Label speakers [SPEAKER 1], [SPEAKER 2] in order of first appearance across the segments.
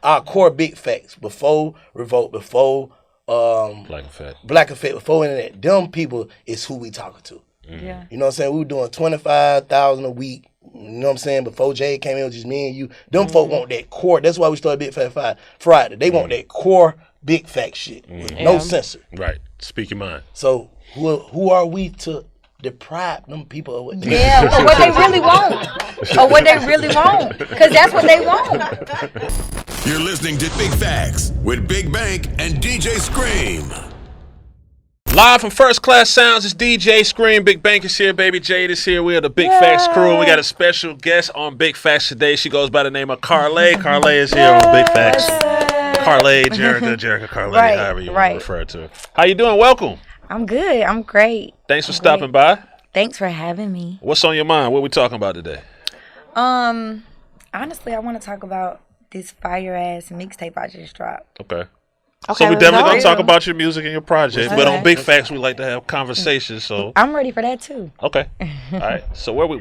[SPEAKER 1] our core big facts before Revolt, before Black Effect, before internet. Them people is who we talking to.
[SPEAKER 2] Yeah.
[SPEAKER 1] You know what I'm saying? We were doing 25,000 a week. You know what I'm saying? Before Jay came in, it was just me and you. Them folk want that core. That's why we started Big Fat Friday. They want that core big fact shit with no censor.
[SPEAKER 3] Right. Speak your mind.
[SPEAKER 1] So who are we to deprive them people of what they
[SPEAKER 2] or what they really want. Or what they really want. Because that's what they want.
[SPEAKER 4] You're listening to Big Facts with Big Bank and DJ Scream.
[SPEAKER 3] Live from First Class Sounds, it's DJ Scream. Big Bank is here, Baby Jade is here. We are the Big Facts crew. We got a special guest on Big Facts today. She goes by the name of Karlae. Karlae is here on Big Facts. Karlae, Jerica, Karlae, however you want to refer to her. How you doing? Welcome.
[SPEAKER 2] I'm good. I'm great.
[SPEAKER 3] Thanks for stopping by.
[SPEAKER 2] Thanks for having me.
[SPEAKER 3] What's on your mind? What are we talking about today?
[SPEAKER 2] Honestly, I want to talk about this fire ass mixtape I just dropped.
[SPEAKER 3] Okay, so we definitely gonna talk about your music and your project, but on Big Facts we like to have conversations. So
[SPEAKER 2] I'm ready for that too.
[SPEAKER 3] Okay, all right. So where we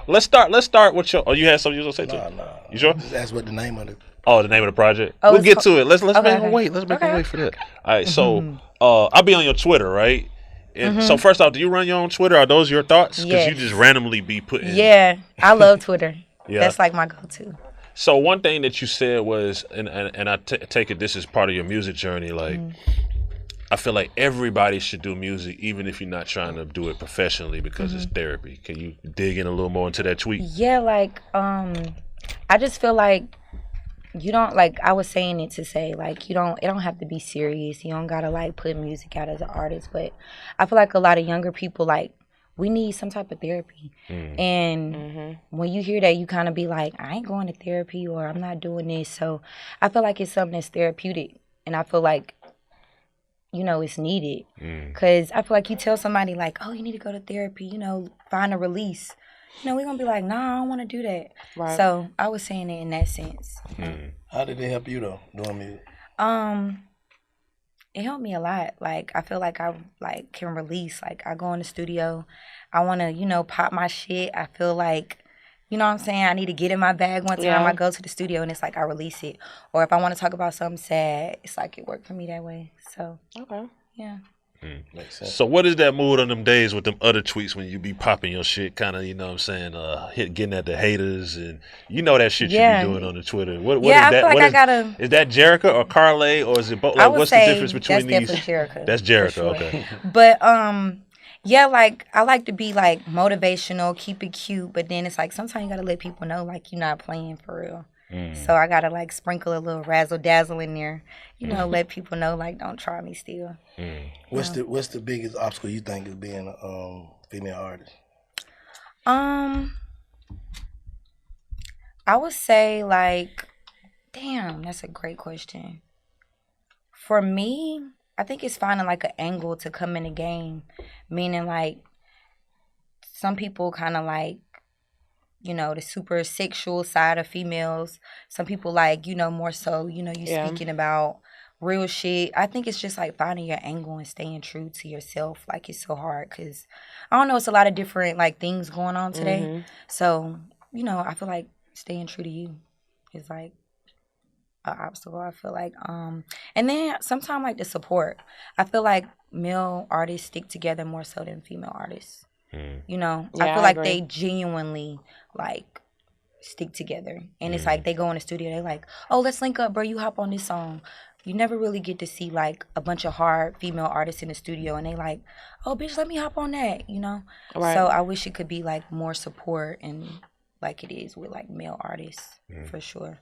[SPEAKER 3] let's start with your. Oh, you had something you was gonna say too?
[SPEAKER 1] No.
[SPEAKER 3] You sure?
[SPEAKER 1] That's what the name of it.
[SPEAKER 3] Oh, the name of the project.
[SPEAKER 2] Oh,
[SPEAKER 3] we'll get to it. Let's make
[SPEAKER 2] okay.
[SPEAKER 3] him wait. Let's make him wait for that. All right. So I'll be on your Twitter, right? And so first off, do you run your own Twitter? Are those your thoughts? Because you just randomly be putting.
[SPEAKER 2] Yeah, I love Twitter.
[SPEAKER 3] Yeah.
[SPEAKER 2] That's like my go-to.
[SPEAKER 3] So one thing that you said was, and I take it this is part of your music journey, like I feel like everybody should do music, even if you're not trying to do it professionally, because it's therapy. Can you dig in a little more into that tweet?
[SPEAKER 2] Yeah, like I just feel like you don't, like I was saying it to say, like it don't have to be serious. You don't gotta like put music out as an artist, but I feel like a lot of younger people, like, we need some type of therapy. And when you hear that, you kind of be like, I ain't going to therapy, or I'm not doing this. So I feel like it's something that's therapeutic. And I feel like, you know, it's needed. Because I feel like you tell somebody like, oh, you need to go to therapy, you know, find a release. You know, we're going to be like, nah, I don't want to do that. Right. So I was saying it in that sense.
[SPEAKER 1] How did it help you though, doing music?
[SPEAKER 2] It helped me a lot. Like, I feel like I like can release. Like, I go in the studio, I want to, you know, pop my shit. I feel like, you know what I'm saying, I need to get in my bag one time. I go to the studio and it's like I release it. Or if I want to talk about something sad, it's like it worked for me that way. So, yeah.
[SPEAKER 1] Makes sense.
[SPEAKER 3] So what is that mood on them days with them other tweets when you be popping your shit, kind of, you know what I'm saying, getting at the haters, and you know that shit you be doing on the Twitter. What is that?
[SPEAKER 2] I feel like
[SPEAKER 3] is that Jerica or Karlae, or is it both? Like, what's the difference between these?
[SPEAKER 2] That's definitely Jerica.
[SPEAKER 3] That's Jerica,
[SPEAKER 2] sure.
[SPEAKER 3] Okay.
[SPEAKER 2] But yeah, like I like to be like motivational, keep it cute, but then it's like sometimes you gotta let people know like you're not playing for real. So I gotta like sprinkle a little razzle dazzle in there, you know, let people know like don't try me still.
[SPEAKER 1] What's the biggest obstacle you think is being a female artist?
[SPEAKER 2] I would say like, damn, that's a great question. For me, I think it's finding like an angle to come in the game, meaning like some people kind of like, you know, the super sexual side of females. Some people like, you know, more so, you know, you speaking about real shit. I think it's just like finding your angle and staying true to yourself. Like, it's so hard because, I don't know, it's a lot of different like things going on today. So, you know, I feel like staying true to you is like an obstacle, I feel like. And then sometimes like the support. I feel like male artists stick together more so than female artists. You know, I feel like they genuinely like stick together, and it's like they go in the studio, they like, oh, let's link up, bro, you hop on this song. You never really get to see like a bunch of hard female artists in the studio and they like, oh, bitch, let me hop on that, you know. So I wish it could be like more support, and like it is with like male artists for sure.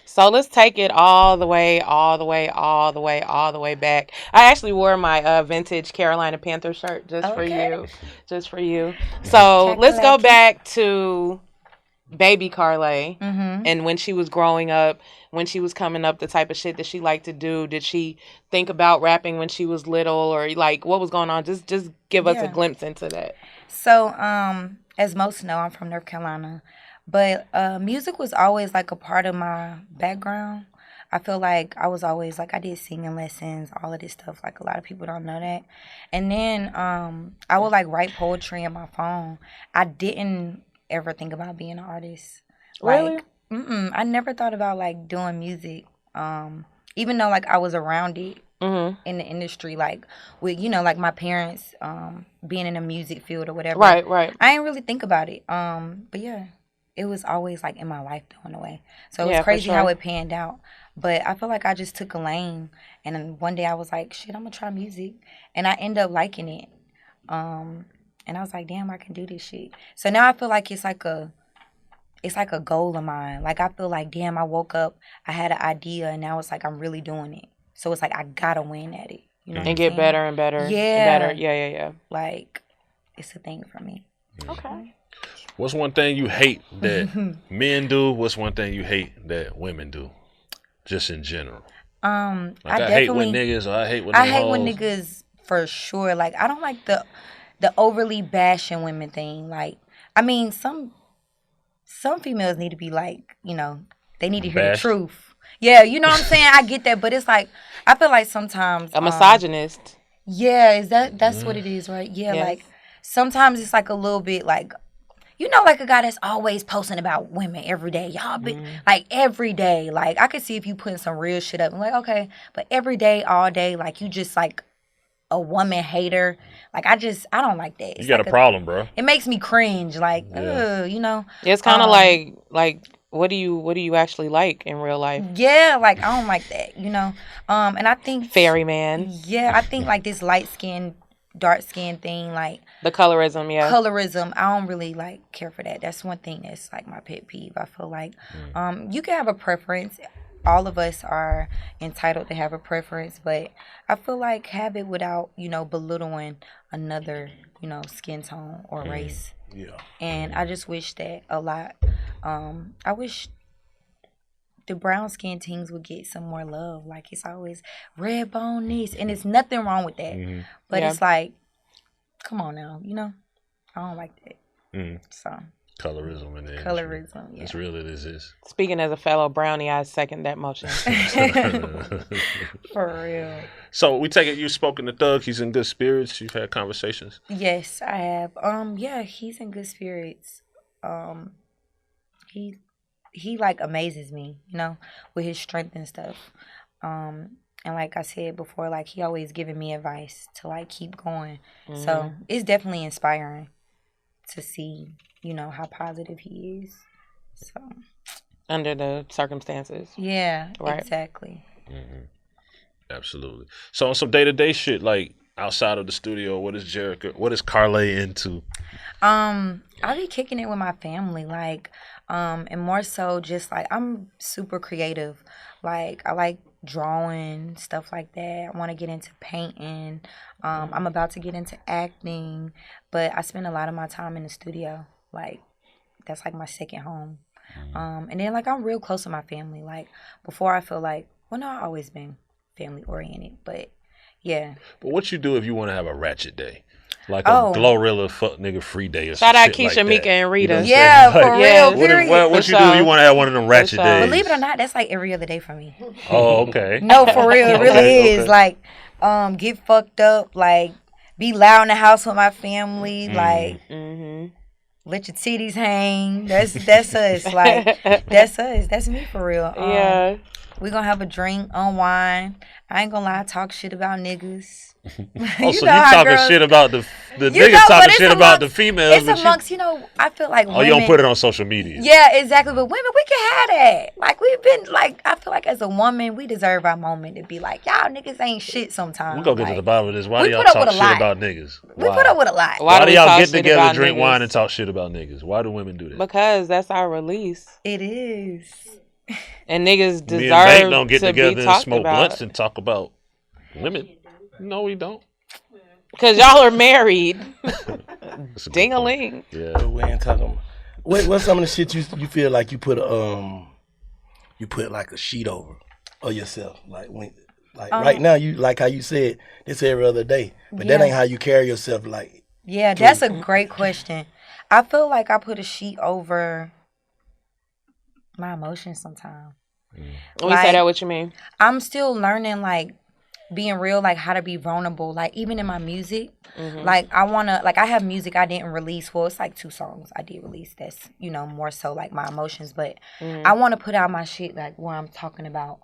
[SPEAKER 5] So let's take it all the way back. I actually wore my vintage Carolina Panther shirt just for you. So let's go back to baby Karlae and when she was growing up, when she was coming up, the type of shit that she liked to do. Did she think about rapping when she was little, or like what was going on? Just give us a glimpse into that.
[SPEAKER 2] So as most know, I'm from North Carolina. But music was always, like, a part of my background. I feel like I was always, like, I did singing lessons, all of this stuff. Like, a lot of people don't know that. And then I would, like, write poetry on my phone. I didn't ever think about being an artist.
[SPEAKER 5] Really?
[SPEAKER 2] Like, I never thought about, like, doing music. even though like I was around it in the industry, like with like my parents being in the music field or whatever.
[SPEAKER 5] Right.
[SPEAKER 2] I didn't really think about it. But yeah, it was always like in my life though in a way. So it was crazy how it panned out. But I feel like I just took a lane, and then one day I was like, shit, I'm gonna try music, and I ended up liking it. And I was like, damn, I can do this shit. So now I feel like it's like a goal of mine. Like I feel like, damn, I woke up, I had an idea, and now it's like I'm really doing it. So it's like I gotta win at it. You know,
[SPEAKER 5] and get better and better.
[SPEAKER 2] Yeah,
[SPEAKER 5] better. Yeah.
[SPEAKER 2] Like it's a thing for me.
[SPEAKER 5] Okay.
[SPEAKER 3] What's one thing you hate that men do? What's one thing you hate that women do? Just in general.
[SPEAKER 2] I
[SPEAKER 3] hate with niggas, or I hate with
[SPEAKER 2] I hate with niggas for sure. Like I don't like the overly bashing women thing. Like I mean, some females need to be like, they need to hear the truth. Yeah, you know what I'm saying? I get that, but it's like I feel like sometimes
[SPEAKER 5] a misogynist.
[SPEAKER 2] Yeah, that's what it is, right? Yeah, yes. Like sometimes it's like a little bit like like a guy that's always posting about women every day. Y'all be like every day. Like I could see if you putting some real shit up. I'm like, okay, but every day, all day, like you just like a woman hater. Like I don't like that.
[SPEAKER 3] You got a problem, bro.
[SPEAKER 2] It makes me cringe. Like,
[SPEAKER 5] It's kind of like what do you actually like in real life?
[SPEAKER 2] Yeah, like I don't like that. And I think
[SPEAKER 5] fairy man.
[SPEAKER 2] Yeah, I think like this light skin, dark skin thing, like
[SPEAKER 5] the colorism. Yeah,
[SPEAKER 2] colorism. I don't really like care for that. That's one thing that's like my pet peeve. I feel like you can have a preference. All of us are entitled to have a preference, but I feel like have it without, belittling another, skin tone or race.
[SPEAKER 1] Yeah.
[SPEAKER 2] And I just wish that a lot. I wish the brown skin teens would get some more love. Like it's always red bone this, and it's nothing wrong with that. But it's like, come on now, I don't like that. So.
[SPEAKER 3] Colorism in there.
[SPEAKER 2] Colorism, yeah.
[SPEAKER 3] It's real as it is.
[SPEAKER 5] Speaking as a fellow brownie, I second that motion.
[SPEAKER 2] For real.
[SPEAKER 3] So we take it you spoken to Thug. He's in good spirits. You've had conversations.
[SPEAKER 2] Yes, I have. Yeah, he's in good spirits. He like amazes me, with his strength and stuff. And like I said before, like he always giving me advice to like keep going. So it's definitely inspiring to see, how positive he is. So
[SPEAKER 5] under the circumstances.
[SPEAKER 2] Yeah,
[SPEAKER 5] right.
[SPEAKER 2] Exactly.
[SPEAKER 3] Absolutely. So on some day-to-day shit, like outside of the studio, what is Karlae into? I
[SPEAKER 2] be kicking it with my family, like, and more so just like I'm super creative. Like I like drawing, stuff like that. I want to get into painting. I'm about to get into acting, but I spend a lot of my time in the studio. Like that's like my second home. And then like I'm real close to my family. Like before I feel like, well, no, I've always been family oriented, but yeah.
[SPEAKER 3] But what you do if you want to have a ratchet day? Like a Glorilla fuck nigga free day or
[SPEAKER 5] something. Shout out
[SPEAKER 3] Keisha,
[SPEAKER 5] like Mika, and Rita.
[SPEAKER 2] Yeah, for real.
[SPEAKER 3] What you do if you want to have one of them ratchet days?
[SPEAKER 2] Believe it or not, that's like every other day for me.
[SPEAKER 3] Oh, okay.
[SPEAKER 2] No, for real, it really is. Like, get fucked up, like be loud in the house with my family, like let your titties hang. That's us. Like that's us. That's me for real.
[SPEAKER 5] Yeah.
[SPEAKER 2] We gonna have a drink, unwind. I ain't gonna lie, talk shit about niggas.
[SPEAKER 3] So you talking shit about the niggas talking shit about the females.
[SPEAKER 2] It's amongst, I feel like women.
[SPEAKER 3] You don't put it on social media.
[SPEAKER 2] Yeah, exactly. But women, we can have that. Like, we've been, like, I feel like as a woman, we deserve our moment to be like, y'all niggas ain't shit sometimes.
[SPEAKER 3] We gonna get to the bottom of this. Why do y'all talk shit about niggas?
[SPEAKER 2] We put up with a lot.
[SPEAKER 3] Why do y'all get together, drink wine, and talk shit about niggas? Why do women do that?
[SPEAKER 5] Because that's our release.
[SPEAKER 2] It is.
[SPEAKER 5] And niggas deserve
[SPEAKER 3] Me and Bank don't get
[SPEAKER 5] to
[SPEAKER 3] together
[SPEAKER 5] be
[SPEAKER 3] and smoke
[SPEAKER 5] about.
[SPEAKER 3] blunts and talk about women. No, we don't.
[SPEAKER 5] Because y'all are married. Ding-a-ling.
[SPEAKER 3] Yeah.
[SPEAKER 1] We ain't talking. What's some of the shit you feel like you put like a sheet over or yourself? Like right now, you like how you said this every other day, but that ain't how you carry yourself. Like
[SPEAKER 2] that's a great question. I feel like I put a sheet over my emotions sometimes.
[SPEAKER 5] When you say that, what you mean?
[SPEAKER 2] I'm still learning, like, being real, like, how to be vulnerable. Like, even in my music, like, I have music I didn't release. Well, it's like 2 songs I did release that's, more so, like, my emotions. But I want to put out my shit, like, where I'm talking about,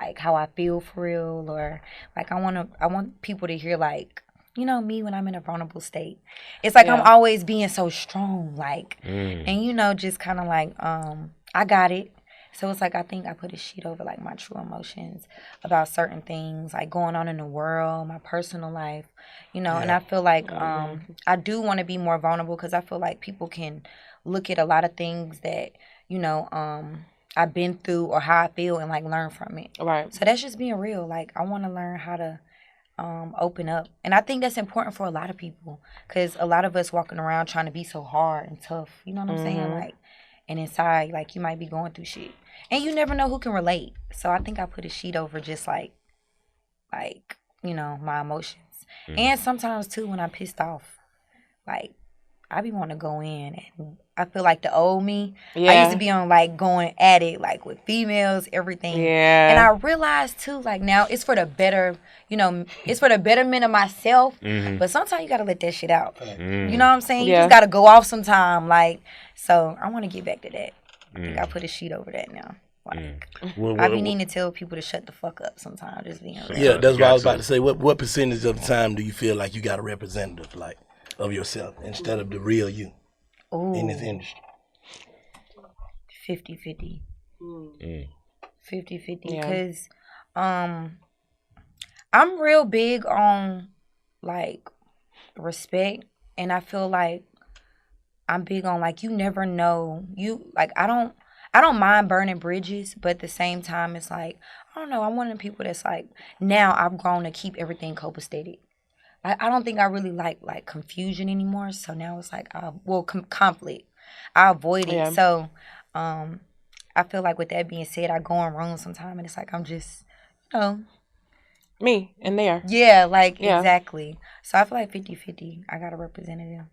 [SPEAKER 2] like how I feel for real, or like I want people to hear like, you know, me when I'm in a vulnerable state. It's like I'm always being so strong, like, and you know, just kind of like I got it. So it's like I think I put a sheet over like my true emotions about certain things like going on in the world, my personal life, you know. And I feel like I do want to be more vulnerable because I feel like people can look at a lot of things that, you know, I've been through or how I feel and like learn from it.
[SPEAKER 5] Right.
[SPEAKER 2] So that's just being real. Like I want to learn how to open up, and I think that's important for a lot of people because a lot of us walking around trying to be so hard and tough. You know what I'm saying? Like, and inside, like you might be going through shit, and you never know who can relate. So I think I put a sheet over just like you know, my emotions, and sometimes too when I'm pissed off, like I be wanting to go in, and I feel like the old me. I used to be on like going at it like with females, everything. Yeah. And I realized too, like now it's for the better, you know, it's for the betterment of myself. But sometimes you gotta let that shit out. You know what I'm saying? You just gotta go off sometime. Like, so I want to get back to that. I think I put a sheet over that now. Like, I be needing to tell people to shut the fuck up sometimes. Just being real.
[SPEAKER 1] Yeah, that's what I was about to say. What percentage of the time do you feel like you got a representative like of yourself instead of the real you in this industry?
[SPEAKER 2] 50-50. 50-50. Because I'm real big on like respect, and I feel like I'm big on like you never know. You like I don't mind burning bridges, but at the same time it's like I don't know, I'm one of the people that's like now I've grown to keep everything copacetic. I don't think I really like confusion anymore. So now it's like, conflict. I avoid it. So I feel like with that being said, I go in rooms sometime and it's like I'm just, you know.
[SPEAKER 5] Me in there.
[SPEAKER 2] Yeah, like exactly. So I feel like 50-50. I got a representative.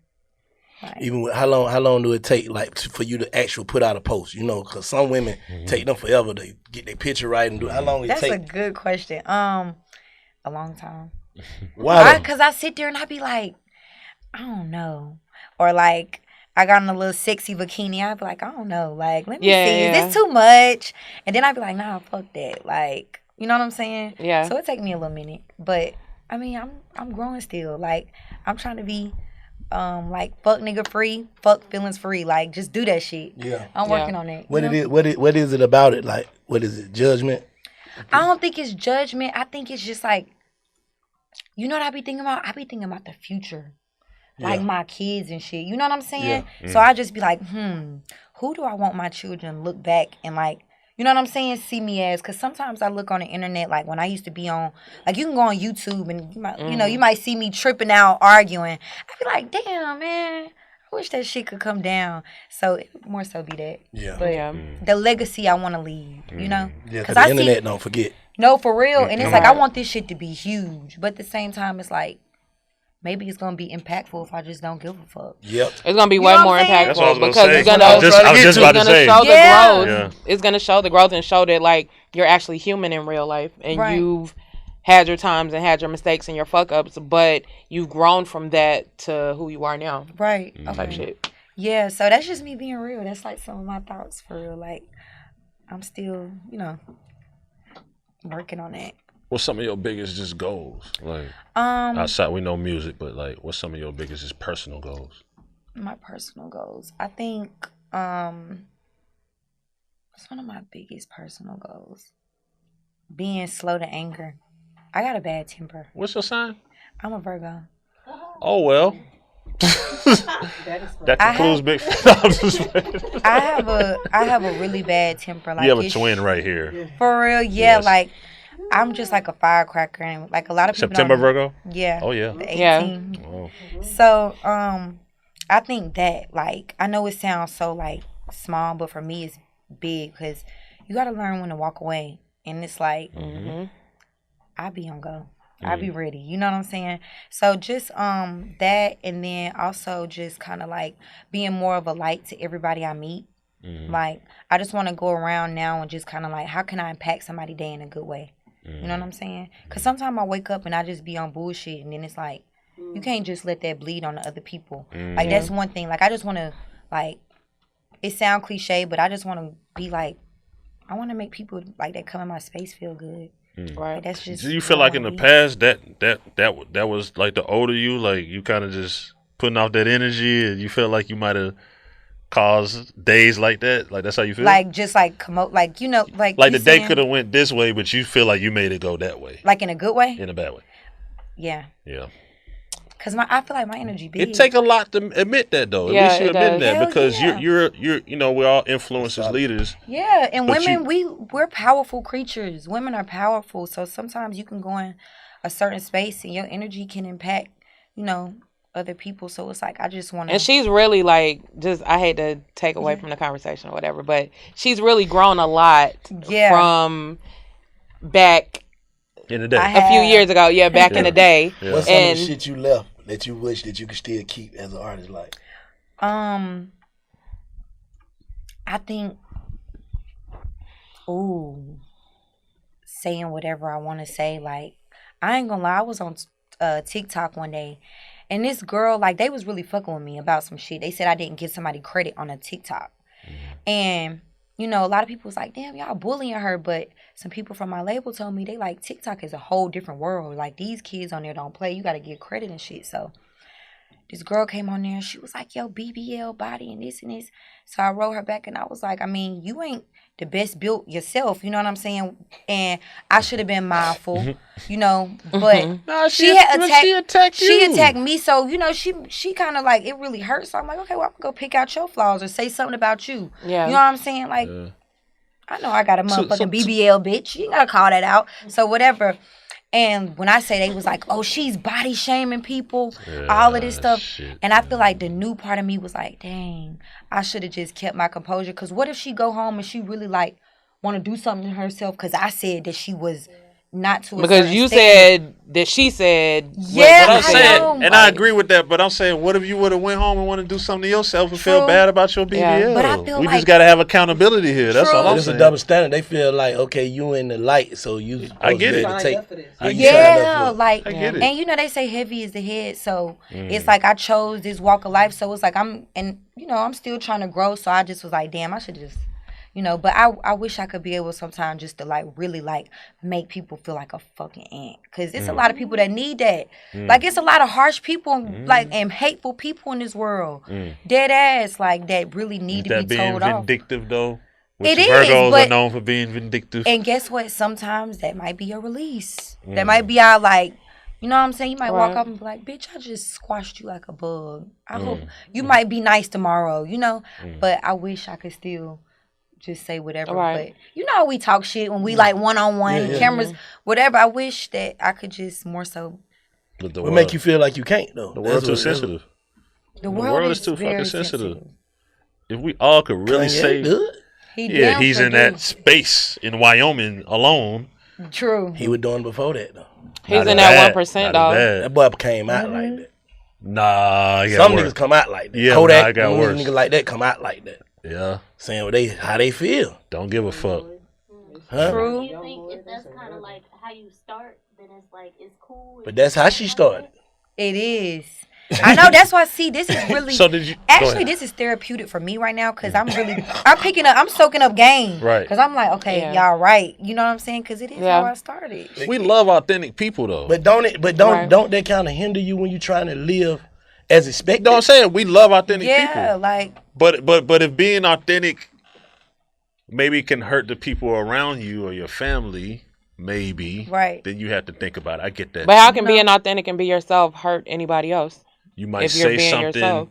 [SPEAKER 2] Like,
[SPEAKER 1] even with, how long do it take like for you to actually put out a post? You know, because some women take them forever to get their picture right and do. How long it take?
[SPEAKER 2] That's a good question. A long time.
[SPEAKER 1] Why?
[SPEAKER 2] Because I sit there and I be like, I don't know. Or like, I got in a little sexy bikini. I be like, I don't know. Like, let me see. Is this too much? And then I be like, nah, fuck that. Like, you know what I'm saying? Yeah. So it take me a little minute. But, I mean, I'm growing still. Like, I'm trying to be, like, fuck nigga free, fuck feelings free. Like, just do that shit. Yeah. I'm working on that.
[SPEAKER 1] What is it about it? Like, what is it? Judgment?
[SPEAKER 2] I don't think it's judgment. I think it's just like, you know what I be thinking about? I be thinking about the future. Like my kids and shit. You know what I'm saying? Yeah. So I just be like, who do I want my children to look back and like, you know what I'm saying? See me as, because sometimes I look on the internet, like when I used to be on, like you can go on YouTube and you might, you know, you might see me tripping out, arguing. I be like, damn, man, I wish that shit could come down. So it would more so be that. Yeah. But the legacy I want to leave, you know?
[SPEAKER 1] Yeah, because the internet don't forget.
[SPEAKER 2] No, for real. And it's like, I want this shit to be huge. But at the same time, it's like, maybe it's going to be impactful if I just don't give a fuck.
[SPEAKER 1] Yep.
[SPEAKER 5] It's going to be way more impactful.
[SPEAKER 3] That's what I was
[SPEAKER 5] because
[SPEAKER 3] say.
[SPEAKER 5] It's going to show the growth.
[SPEAKER 3] Yeah.
[SPEAKER 5] It's going to show the growth and show that, like, you're actually human in real life. And you've had your times and had your mistakes and your fuck-ups, but you've grown from that to who you are now.
[SPEAKER 2] Right.
[SPEAKER 5] Type shit.
[SPEAKER 2] Yeah, so that's just me being real. That's, like, some of my thoughts for real. Like, I'm still, you know, working on that.
[SPEAKER 3] What's some of your biggest just goals? Like outside, we know music, but like, what's some of your biggest just personal goals?
[SPEAKER 2] My personal goals, I think, what's one of my biggest personal goals? Being slow to anger. I got a bad temper.
[SPEAKER 3] What's your sign?
[SPEAKER 2] I'm a Virgo.
[SPEAKER 3] Oh well. That concludes Big.
[SPEAKER 2] I have a really bad temper. Like,
[SPEAKER 3] you have a twin right here.
[SPEAKER 2] For real, yeah. Yes. Like, I'm just like a firecracker, and like a lot of people.
[SPEAKER 3] September Virgo.
[SPEAKER 2] Yeah.
[SPEAKER 3] Oh yeah.
[SPEAKER 2] The 18. Yeah. Oh. So I think that like I know it sounds so like small, but for me it's big because you got to learn when to walk away, and it's like I be on go. I be ready. You know what I'm saying? So just that, and then also just kind of like being more of a light to everybody I meet. Like I just want to go around now and just kind of like, how can I impact somebody's day in a good way? You know what I'm saying? Because sometimes I wake up and I just be on bullshit, and then it's like you can't just let that bleed on the other people. Like that's one thing. Like I just want to like, it sound cliche, but I just want to be like I want to make people like that come in my space feel good.
[SPEAKER 5] Right.
[SPEAKER 2] Like, that's just.
[SPEAKER 3] Do you feel like in the past that was like the older you, like you kind of just putting off that energy, and you felt like you might have caused days like that? Like that's how you feel?
[SPEAKER 2] Like just like commode, like like
[SPEAKER 3] the day could have went this way, but you feel like you made it go that way.
[SPEAKER 2] Like in a good way?
[SPEAKER 3] In a bad way.
[SPEAKER 2] Yeah.
[SPEAKER 3] Yeah.
[SPEAKER 2] Cause I feel like my energy big.
[SPEAKER 3] It take a lot to admit that though. At least you admit that because you're we're all influencers, leaders.
[SPEAKER 2] Yeah, and women we're powerful creatures. Women are powerful, so sometimes you can go in a certain space and your energy can impact, other people. So it's like I just want to.
[SPEAKER 5] And she's really like I hate to take away from the conversation or whatever, but she's really grown a lot from back
[SPEAKER 3] in the day.
[SPEAKER 5] A few years ago. Yeah, back in the day.
[SPEAKER 1] Yeah. What's some of the shit you left that you wish that you could still keep as an artist? Like,
[SPEAKER 2] I think, saying whatever I want to say. Like, I ain't gonna lie, I was on TikTok one day, and this girl, like, they was really fucking with me about some shit. They said I didn't give somebody credit on a TikTok, and a lot of people was like, damn, y'all bullying her. But some people from my label told me they like TikTok is a whole different world. Like, these kids on there don't play. You got to give credit and shit. So this girl came on there and she was like, yo, BBL body and this and this. So I wrote her back and I was like, I mean, you ain't the best built yourself. You know what I'm saying? And I should have been mindful, but
[SPEAKER 3] no,
[SPEAKER 2] she attacked me. So, she kind of like, it really hurt. So I'm like, okay, well, I'm going to go pick out your flaws or say something about you.
[SPEAKER 5] Yeah.
[SPEAKER 2] You know what I'm saying? Like, I know I got a motherfucking BBL, bitch. You got to call that out. So whatever. And when I say they was like, oh, she's body shaming people, all of this stuff. And I feel like the new part of me was like, dang, I should have just kept my composure. Because what if she go home and she really like want to do something to herself? Because I said that she was not to a
[SPEAKER 5] because you
[SPEAKER 2] standard.
[SPEAKER 5] said that she said.
[SPEAKER 2] Yeah,
[SPEAKER 3] but I'm saying, and I agree with that. But I'm saying, what if you would have went home and want to do something to yourself and feel bad about your BBL?
[SPEAKER 2] Yeah. But I feel
[SPEAKER 3] we just got to have accountability here. That's all I'm
[SPEAKER 1] it's
[SPEAKER 3] saying.
[SPEAKER 1] It's a double standard. They feel like, okay, you in the light, so you.
[SPEAKER 3] I get it.
[SPEAKER 2] I get it. And they say heavy is the head, so it's like I chose this walk of life. So it's like I'm still trying to grow. So I just was like, damn, I should just. But I wish I could be able sometimes just to like really like make people feel like a fucking ant. Cause it's a lot of people that need that. Like it's a lot of harsh people like and hateful people in this world. Dead ass like that really need to be told off.
[SPEAKER 3] That being vindictive though?
[SPEAKER 5] It
[SPEAKER 3] is. Virgos are known for being vindictive.
[SPEAKER 2] And guess what? Sometimes that might be a release. That might be our like, you know what I'm saying? You might walk up and be like, bitch, I just squashed you like a bug. I hope you might be nice tomorrow, But I wish I could still just say whatever. But we talk shit when we like one-on-one, cameras, whatever. I wish that I could just more so.
[SPEAKER 1] But what make you feel like you can't though?
[SPEAKER 3] The world's too sensitive.
[SPEAKER 2] The world is
[SPEAKER 3] too fucking
[SPEAKER 2] sensitive.
[SPEAKER 3] sensitive. If we all could really say, he's in that space in Wyoming alone.
[SPEAKER 2] True.
[SPEAKER 1] He was doing before that though.
[SPEAKER 5] He's in that 1%, dog.
[SPEAKER 1] That boy came out like that.
[SPEAKER 3] Nah,
[SPEAKER 1] some niggas come out like that.
[SPEAKER 3] Yeah,
[SPEAKER 1] Kodak,
[SPEAKER 3] got worse.
[SPEAKER 1] Niggas like that come out like that.
[SPEAKER 3] Yeah.
[SPEAKER 1] Saying how they feel.
[SPEAKER 3] Don't give a fuck.
[SPEAKER 1] Huh?
[SPEAKER 2] True.
[SPEAKER 6] Do you think if that's kind of like how you start, then it's like, it's cool?
[SPEAKER 1] But that's how she started.
[SPEAKER 2] It is. I know, that's why, see, this is really,
[SPEAKER 3] so did you,
[SPEAKER 2] actually, this is therapeutic for me right now, because I'm soaking up game.
[SPEAKER 3] Right.
[SPEAKER 2] Because I'm like, okay, y'all right. You know what I'm saying? Because it is how I started.
[SPEAKER 3] We love authentic people, though.
[SPEAKER 1] But don't that kind of hinder you when you're trying to live as expected?
[SPEAKER 3] No, I'm saying we love authentic people.
[SPEAKER 2] Yeah, like.
[SPEAKER 3] But if being authentic maybe can hurt the people around you or your family, maybe.
[SPEAKER 2] Right.
[SPEAKER 3] Then you have to think about it. I get that.
[SPEAKER 5] But how can being authentic and be yourself hurt anybody else?
[SPEAKER 3] You might say something.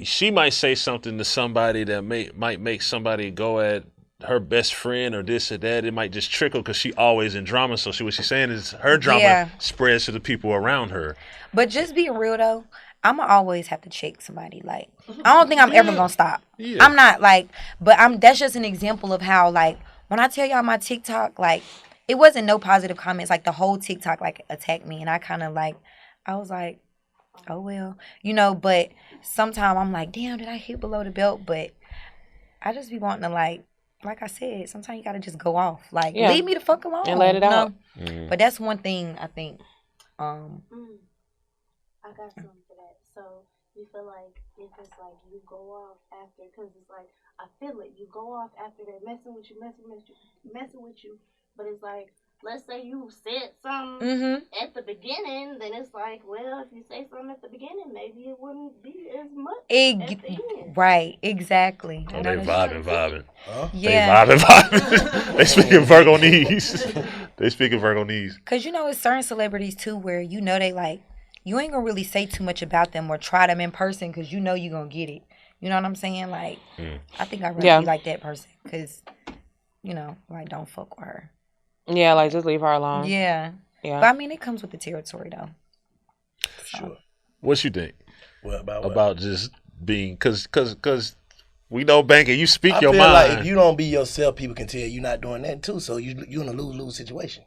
[SPEAKER 3] She might say something to somebody that might make somebody go at her best friend or this or that. It might just trickle because she always in drama. So what she's saying is her drama spreads to the people around her.
[SPEAKER 2] But just being real though, I'ma always have to check somebody. Like I don't think I'm ever gonna stop. Yeah. I'm not like, but that's just an example of how like when I tell y'all my TikTok, like it wasn't no positive comments. Like the whole TikTok like attacked me, and I kind of like I was like, oh well, But sometimes I'm like, damn, did I hit below the belt? But I just be wanting to like I said, sometimes you gotta just go off. Like leave me the fuck alone
[SPEAKER 5] and let it out.
[SPEAKER 2] But that's one thing I think.
[SPEAKER 6] I got something for that. So you feel like if it's like you go off after, because it's like I feel it. You go off after they're messing with you. But it's like, let's say you said something at the beginning, then it's like, well, if you say something at the beginning, maybe it wouldn't be as much at the end.
[SPEAKER 2] Right, exactly.
[SPEAKER 3] Oh, they vibing.
[SPEAKER 1] Huh?
[SPEAKER 2] Yeah.
[SPEAKER 3] They vibing. They speaking Virgonese. They speaking Virgonese.
[SPEAKER 2] Because, you know, it's certain celebrities, too, where you know they like, you ain't going to really say too much about them or try them in person because you know you're going to get it. You know what I'm saying? Like, I think I'd rather be like that person because, you know, like, don't fuck with her.
[SPEAKER 5] Yeah, like, just leave her alone.
[SPEAKER 2] Yeah. But, I mean, it comes with the territory, though.
[SPEAKER 1] Sure.
[SPEAKER 3] What you think?
[SPEAKER 1] What about
[SPEAKER 3] About just being, because we know, Banker, you speak your
[SPEAKER 1] I feel
[SPEAKER 3] mind.
[SPEAKER 1] like if you don't be yourself, people can tell you're not doing that too. So you're in a lose-lose situation.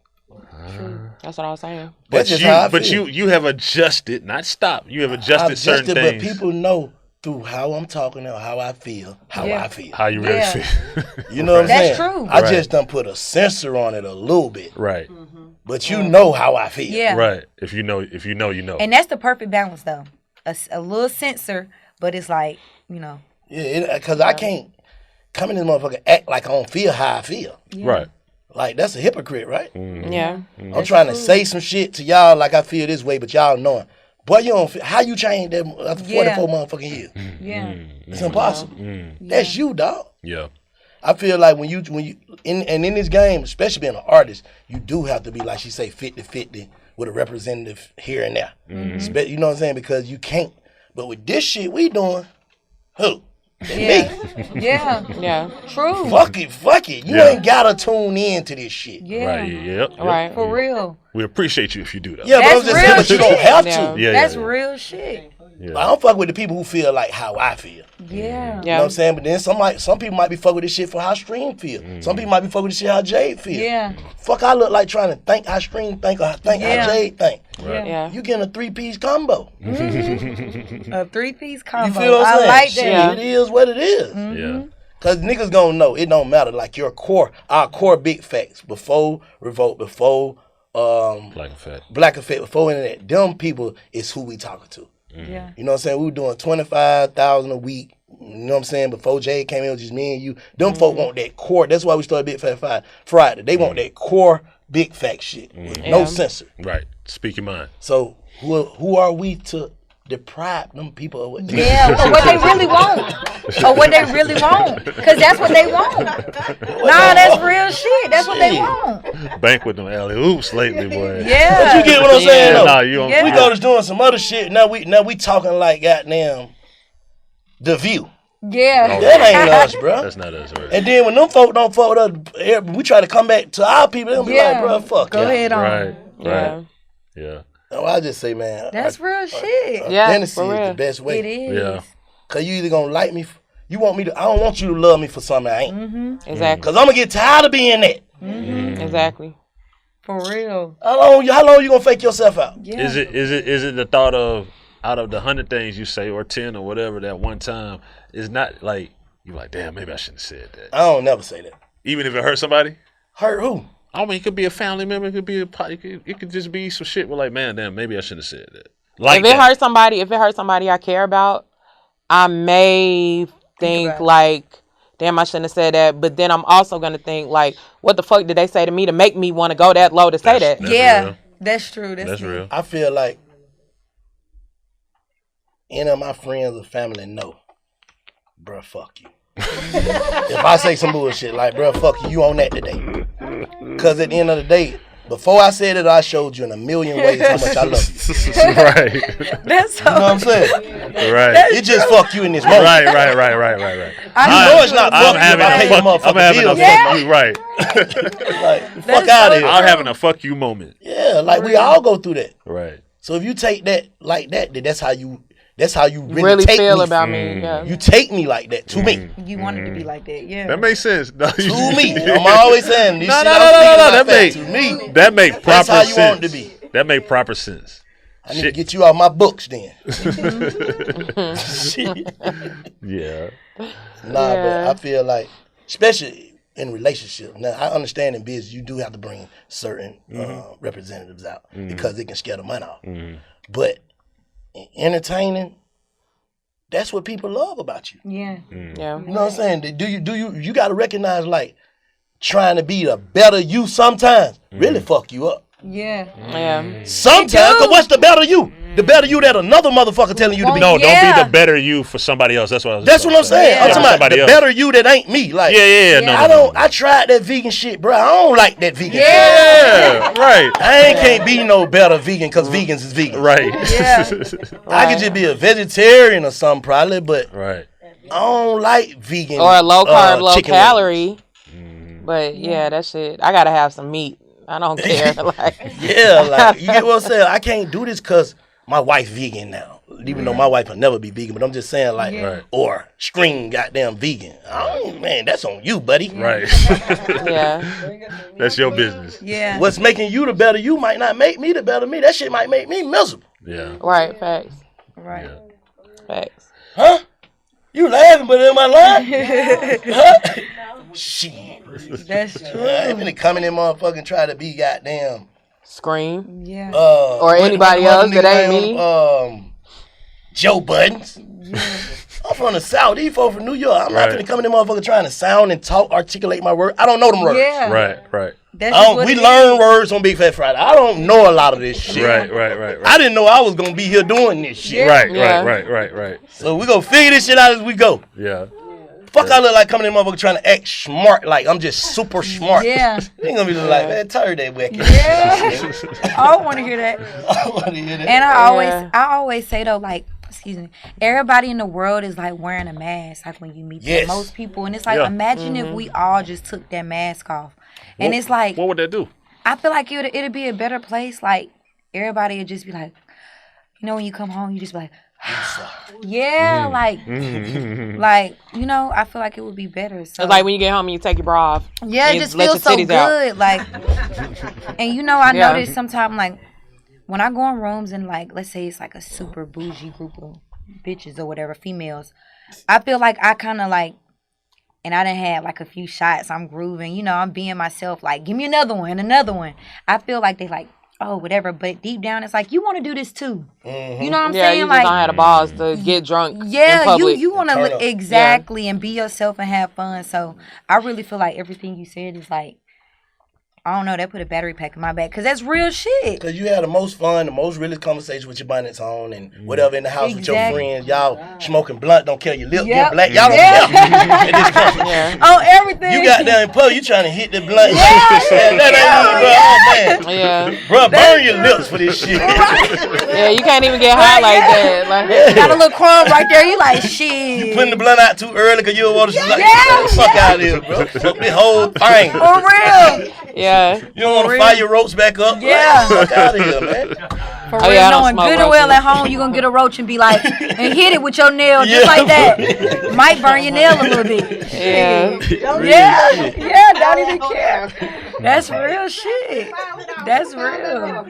[SPEAKER 5] True. That's what I was saying.
[SPEAKER 1] That's just how I feel.
[SPEAKER 3] you have adjusted, not stopped. You have adjusted certain things.
[SPEAKER 1] But people know through how I'm talking or how I feel, I feel.
[SPEAKER 3] How you really feel.
[SPEAKER 1] You know what I'm saying?
[SPEAKER 2] That's true.
[SPEAKER 1] I just done put a censor on it a little bit.
[SPEAKER 3] Right.
[SPEAKER 1] But you know how I feel.
[SPEAKER 2] Yeah.
[SPEAKER 3] Right. If you know, you know.
[SPEAKER 2] And that's the perfect balance, though. A little censor, but it's like, you know.
[SPEAKER 1] Yeah, because I can't come in this motherfucker act like I don't feel how I feel.
[SPEAKER 2] Yeah.
[SPEAKER 3] Right.
[SPEAKER 1] Like, that's a hypocrite, right?
[SPEAKER 5] Yeah.
[SPEAKER 1] I'm trying to say some shit to y'all like I feel this way, but y'all knowing. Boy, you don't feel, how you change that after 44 motherfucking years?
[SPEAKER 2] Yeah.
[SPEAKER 1] It's impossible. That's you, dog.
[SPEAKER 3] Yeah.
[SPEAKER 1] I feel like when you in this game, especially being an artist, you do have to be, like she say, 50-50 with a representative here and there. You know what I'm saying? Because you can't. But with this shit we doing, who? Me.
[SPEAKER 2] Yeah. True.
[SPEAKER 1] Fuck it. You ain't gotta tune in to this shit.
[SPEAKER 2] Yeah.
[SPEAKER 3] Right. Yep.
[SPEAKER 5] Right.
[SPEAKER 2] For real.
[SPEAKER 3] We appreciate you if you do that.
[SPEAKER 1] Yeah, but I'm
[SPEAKER 2] That's
[SPEAKER 1] just saying,
[SPEAKER 2] real
[SPEAKER 1] but you don't
[SPEAKER 2] shit.
[SPEAKER 1] have
[SPEAKER 5] Yeah.
[SPEAKER 1] to.
[SPEAKER 3] Yeah.
[SPEAKER 2] That's real shit.
[SPEAKER 3] Yeah.
[SPEAKER 1] I don't fuck with the people who feel like how I feel.
[SPEAKER 2] Yeah.
[SPEAKER 1] You know what I'm saying? But then some people might be fucking with this shit for how Stream feel. Some people might be fucking with this shit how Jade feel.
[SPEAKER 2] Yeah.
[SPEAKER 1] Fuck, I look like trying to think how Stream think or think how Jade think.
[SPEAKER 3] Right.
[SPEAKER 5] Yeah.
[SPEAKER 1] You getting a 3-piece combo.
[SPEAKER 2] A 3-piece combo.
[SPEAKER 1] You feel what I'm saying?
[SPEAKER 2] I like
[SPEAKER 1] Shit,
[SPEAKER 2] that.
[SPEAKER 1] it is what it is.
[SPEAKER 3] Yeah.
[SPEAKER 1] Cause niggas gonna know it don't matter. Like our core big facts before Revolt, before
[SPEAKER 3] Black Effect.
[SPEAKER 1] before internet. Them people is who we talking to.
[SPEAKER 2] Yeah.
[SPEAKER 1] You know what I'm saying? We were doing 25,000 a week. You know what I'm saying? Before Jay came in, it was just me and you. Them folk want that core. That's why we started Big Fat Friday. They want that core big fact shit with no censor.
[SPEAKER 3] Right. Speak your mind.
[SPEAKER 1] So who are we to deprive them people of what they
[SPEAKER 2] Yeah, or what they really want. Because that's what they want. Nah, that's real shit. That's what they want.
[SPEAKER 3] Bank with them alley oops lately, boy.
[SPEAKER 2] Yeah.
[SPEAKER 1] But you get what I'm saying, though?
[SPEAKER 3] Nah, you don't.
[SPEAKER 2] Yeah.
[SPEAKER 1] We go to doing some other shit. Now we talking like goddamn The View.
[SPEAKER 2] Yeah.
[SPEAKER 1] That ain't us, bro.
[SPEAKER 3] That's not us, right?
[SPEAKER 1] And then when them folk don't fuck with us, we try to come back to our people. They'll be like, bro, fuck
[SPEAKER 2] Go
[SPEAKER 1] y'all.
[SPEAKER 2] ahead on.
[SPEAKER 3] Right.
[SPEAKER 5] Yeah.
[SPEAKER 3] Yeah.
[SPEAKER 1] No, I just say, man,
[SPEAKER 2] That's real shit.
[SPEAKER 5] Yeah,
[SPEAKER 1] authenticity
[SPEAKER 5] for
[SPEAKER 1] is
[SPEAKER 5] real.
[SPEAKER 1] the best way.
[SPEAKER 2] It is.
[SPEAKER 3] Yeah.
[SPEAKER 1] Cause you either gonna like me, you want me to. I don't want you to love me for something I ain't.
[SPEAKER 5] Exactly.
[SPEAKER 1] Cause I'm gonna get tired of being that.
[SPEAKER 5] Exactly.
[SPEAKER 2] For real.
[SPEAKER 1] How long you gonna fake yourself out?
[SPEAKER 2] Yeah.
[SPEAKER 3] Is it the thought of out of the 100 things you say or 10 or whatever that one time is not like you're like, damn, maybe I shouldn't have said that.
[SPEAKER 1] I don't never say that.
[SPEAKER 3] Even if it hurt somebody?
[SPEAKER 1] Hurt who?
[SPEAKER 3] I mean, it could be a family member, it could be it could just be some shit where like, man, damn, maybe I shouldn't have said that. Like
[SPEAKER 5] If it hurts somebody I care about, I may think like, damn, I shouldn't have said that. But then I'm also gonna think like, what the fuck did they say to me to make me want to go that low to say that?
[SPEAKER 3] That's
[SPEAKER 2] Yeah.
[SPEAKER 3] real.
[SPEAKER 2] That's true.
[SPEAKER 3] That's real.
[SPEAKER 1] I feel like any of my friends or family know, bruh, fuck you. If I say some bullshit like, bruh, fuck you, you on that today. Cause at the end of the day, before I said it, I showed you in a million ways how much I love you.
[SPEAKER 3] Right.
[SPEAKER 2] That's
[SPEAKER 1] You know what I'm saying?
[SPEAKER 3] Right.
[SPEAKER 1] It just fuck you in this moment.
[SPEAKER 3] Right.
[SPEAKER 1] know it's not fuck you if I pay your motherfucking bills.
[SPEAKER 3] you right.
[SPEAKER 1] Like, fuck out of here.
[SPEAKER 3] I'm having a fuck you moment.
[SPEAKER 1] Yeah, like we all go through that.
[SPEAKER 3] Right.
[SPEAKER 1] So if you take that like that, then that's how you
[SPEAKER 5] Really
[SPEAKER 1] take
[SPEAKER 5] feel
[SPEAKER 1] me.
[SPEAKER 5] about me. Yeah.
[SPEAKER 1] You take me like that to me.
[SPEAKER 2] You wanted to be like that, yeah.
[SPEAKER 3] That makes sense. No,
[SPEAKER 1] To me. I'm always saying this
[SPEAKER 3] No,
[SPEAKER 1] shit
[SPEAKER 3] no,
[SPEAKER 1] I'm
[SPEAKER 3] no,
[SPEAKER 1] speaking
[SPEAKER 3] no,
[SPEAKER 1] about
[SPEAKER 3] that make-
[SPEAKER 1] to me.
[SPEAKER 3] That make proper
[SPEAKER 1] That's how you
[SPEAKER 3] sense.
[SPEAKER 1] want it to be.
[SPEAKER 3] That make proper sense.
[SPEAKER 1] I need to get you out my books then.
[SPEAKER 3] Yeah.
[SPEAKER 1] But I feel like, especially in relationships, now I understand in business you do have to bring certain representatives out because it can scare the money off. But in entertaining, that's what people love about you.
[SPEAKER 2] Yeah.
[SPEAKER 5] Yeah.
[SPEAKER 1] You know what I'm saying? You got to recognize, like, trying to be the better you sometimes really fuck you up.
[SPEAKER 2] Yeah.
[SPEAKER 5] Yeah.
[SPEAKER 1] Sometimes, because what's the better you? The better you that another motherfucker telling you to be.
[SPEAKER 3] No, don't be the better you for somebody else. That's what I was
[SPEAKER 1] That's what I'm saying. I'm talking about the
[SPEAKER 3] else.
[SPEAKER 1] better you that ain't me. Like, I tried that vegan shit, bro. I don't like that vegan shit.
[SPEAKER 3] Yeah, right.
[SPEAKER 1] I can't be no better vegan because vegans is vegan.
[SPEAKER 3] Right.
[SPEAKER 2] Yeah.
[SPEAKER 1] I could just be a vegetarian or something probably, but
[SPEAKER 3] right.
[SPEAKER 1] I don't like vegan
[SPEAKER 5] or a low carb, low
[SPEAKER 1] chicken
[SPEAKER 5] calorie. But yeah, that shit. I gotta have some meat. I don't care. Like,
[SPEAKER 1] like you get what I'm saying. I can't do this because my wife vegan now. Even though my wife will never be vegan, but I'm just saying like, or string goddamn vegan. Man, that's on you, buddy.
[SPEAKER 3] Right.
[SPEAKER 5] yeah.
[SPEAKER 3] That's your business.
[SPEAKER 2] Yeah.
[SPEAKER 1] What's making you the better you might not make me the better me. That shit might make me miserable.
[SPEAKER 3] Yeah.
[SPEAKER 5] Right. Facts.
[SPEAKER 2] Right.
[SPEAKER 3] Yeah.
[SPEAKER 5] Facts.
[SPEAKER 1] Huh? You laughing, but am I lying? Huh? Shit.
[SPEAKER 2] That's true.
[SPEAKER 1] I ain't finna come in there motherfucking try to be goddamn.
[SPEAKER 5] Scream.
[SPEAKER 2] Yeah.
[SPEAKER 5] Or anybody else that ain't me.
[SPEAKER 1] Joe Buddens. Yeah. I'm from the South. These folks from New York. I'm not finna come in there motherfucker trying to sound and talk, articulate my word. I don't know them words.
[SPEAKER 2] Yeah.
[SPEAKER 3] Right.
[SPEAKER 1] We learn words on Big Fat Friday. I don't know a lot of this shit.
[SPEAKER 3] Right.
[SPEAKER 1] I didn't know I was gonna be here doing this shit.
[SPEAKER 3] Yeah. Right.
[SPEAKER 1] So we gonna figure this shit out as we go.
[SPEAKER 3] Yeah.
[SPEAKER 1] Fuck, I look like coming in motherfucker trying to act smart, like I'm just super smart.
[SPEAKER 2] Yeah.
[SPEAKER 1] You ain't gonna be like, man, turn that wicked.
[SPEAKER 2] Yeah. I want to hear that.
[SPEAKER 1] I want to hear that.
[SPEAKER 2] And I always say though, like, excuse me, everybody in the world is like wearing a mask, like when you meet most people, and it's like, imagine if we all just took that mask off, and it's like,
[SPEAKER 3] what would that do?
[SPEAKER 2] I feel like it'd be a better place. Like everybody would just be like, you know, when you come home, you just be like, yeah, like, you know, I feel like it would be better. So
[SPEAKER 5] it's like when you get home and you take your bra off.
[SPEAKER 2] Yeah, it just feels so good. Out. Like, and you know, I notice sometimes, like, when I go in rooms and, like, let's say it's like a super bougie group of bitches or whatever, females, I feel like I kind of like, and I done had like a few shots, I'm grooving, you know, I'm being myself, like, give me another one. I feel like they like, oh, whatever, but deep down it's like, you want to do this too. Mm-hmm. You know what I'm saying?
[SPEAKER 5] You
[SPEAKER 2] like,
[SPEAKER 5] just don't have the balls to get drunk in public.
[SPEAKER 2] you want to look exactly and be yourself and have fun. So I really feel like everything you said is like, I don't know, that put a battery pack in my back, because that's real shit. Because
[SPEAKER 1] you had the most fun, the most realest conversation with your bonnets on and whatever in the house with your friends. Y'all smoking blunt, don't care your lip, get black. Y'all don't care.
[SPEAKER 2] On everything.
[SPEAKER 1] You got down in public, you trying to hit the blunt. That ain't even, bro. Bro, burn your lips for this shit.
[SPEAKER 5] Yeah, you can't even get high like that. Like,
[SPEAKER 2] got a little crumb right there, you like, shit.
[SPEAKER 1] You putting the blunt out too early because you don't want to fuck out of here, bro. Fuck this whole thing.
[SPEAKER 2] For real.
[SPEAKER 5] Yeah.
[SPEAKER 1] You don't want to fire your ropes back up?
[SPEAKER 2] Yeah.
[SPEAKER 1] Fuck out of here, man.
[SPEAKER 2] For real, knowing good and well at home, you're going to get a roach and be like, and hit it with your nail just like that. Might burn your nail a little bit.
[SPEAKER 5] Yeah.
[SPEAKER 2] Don't even care. That's real shit. That's real.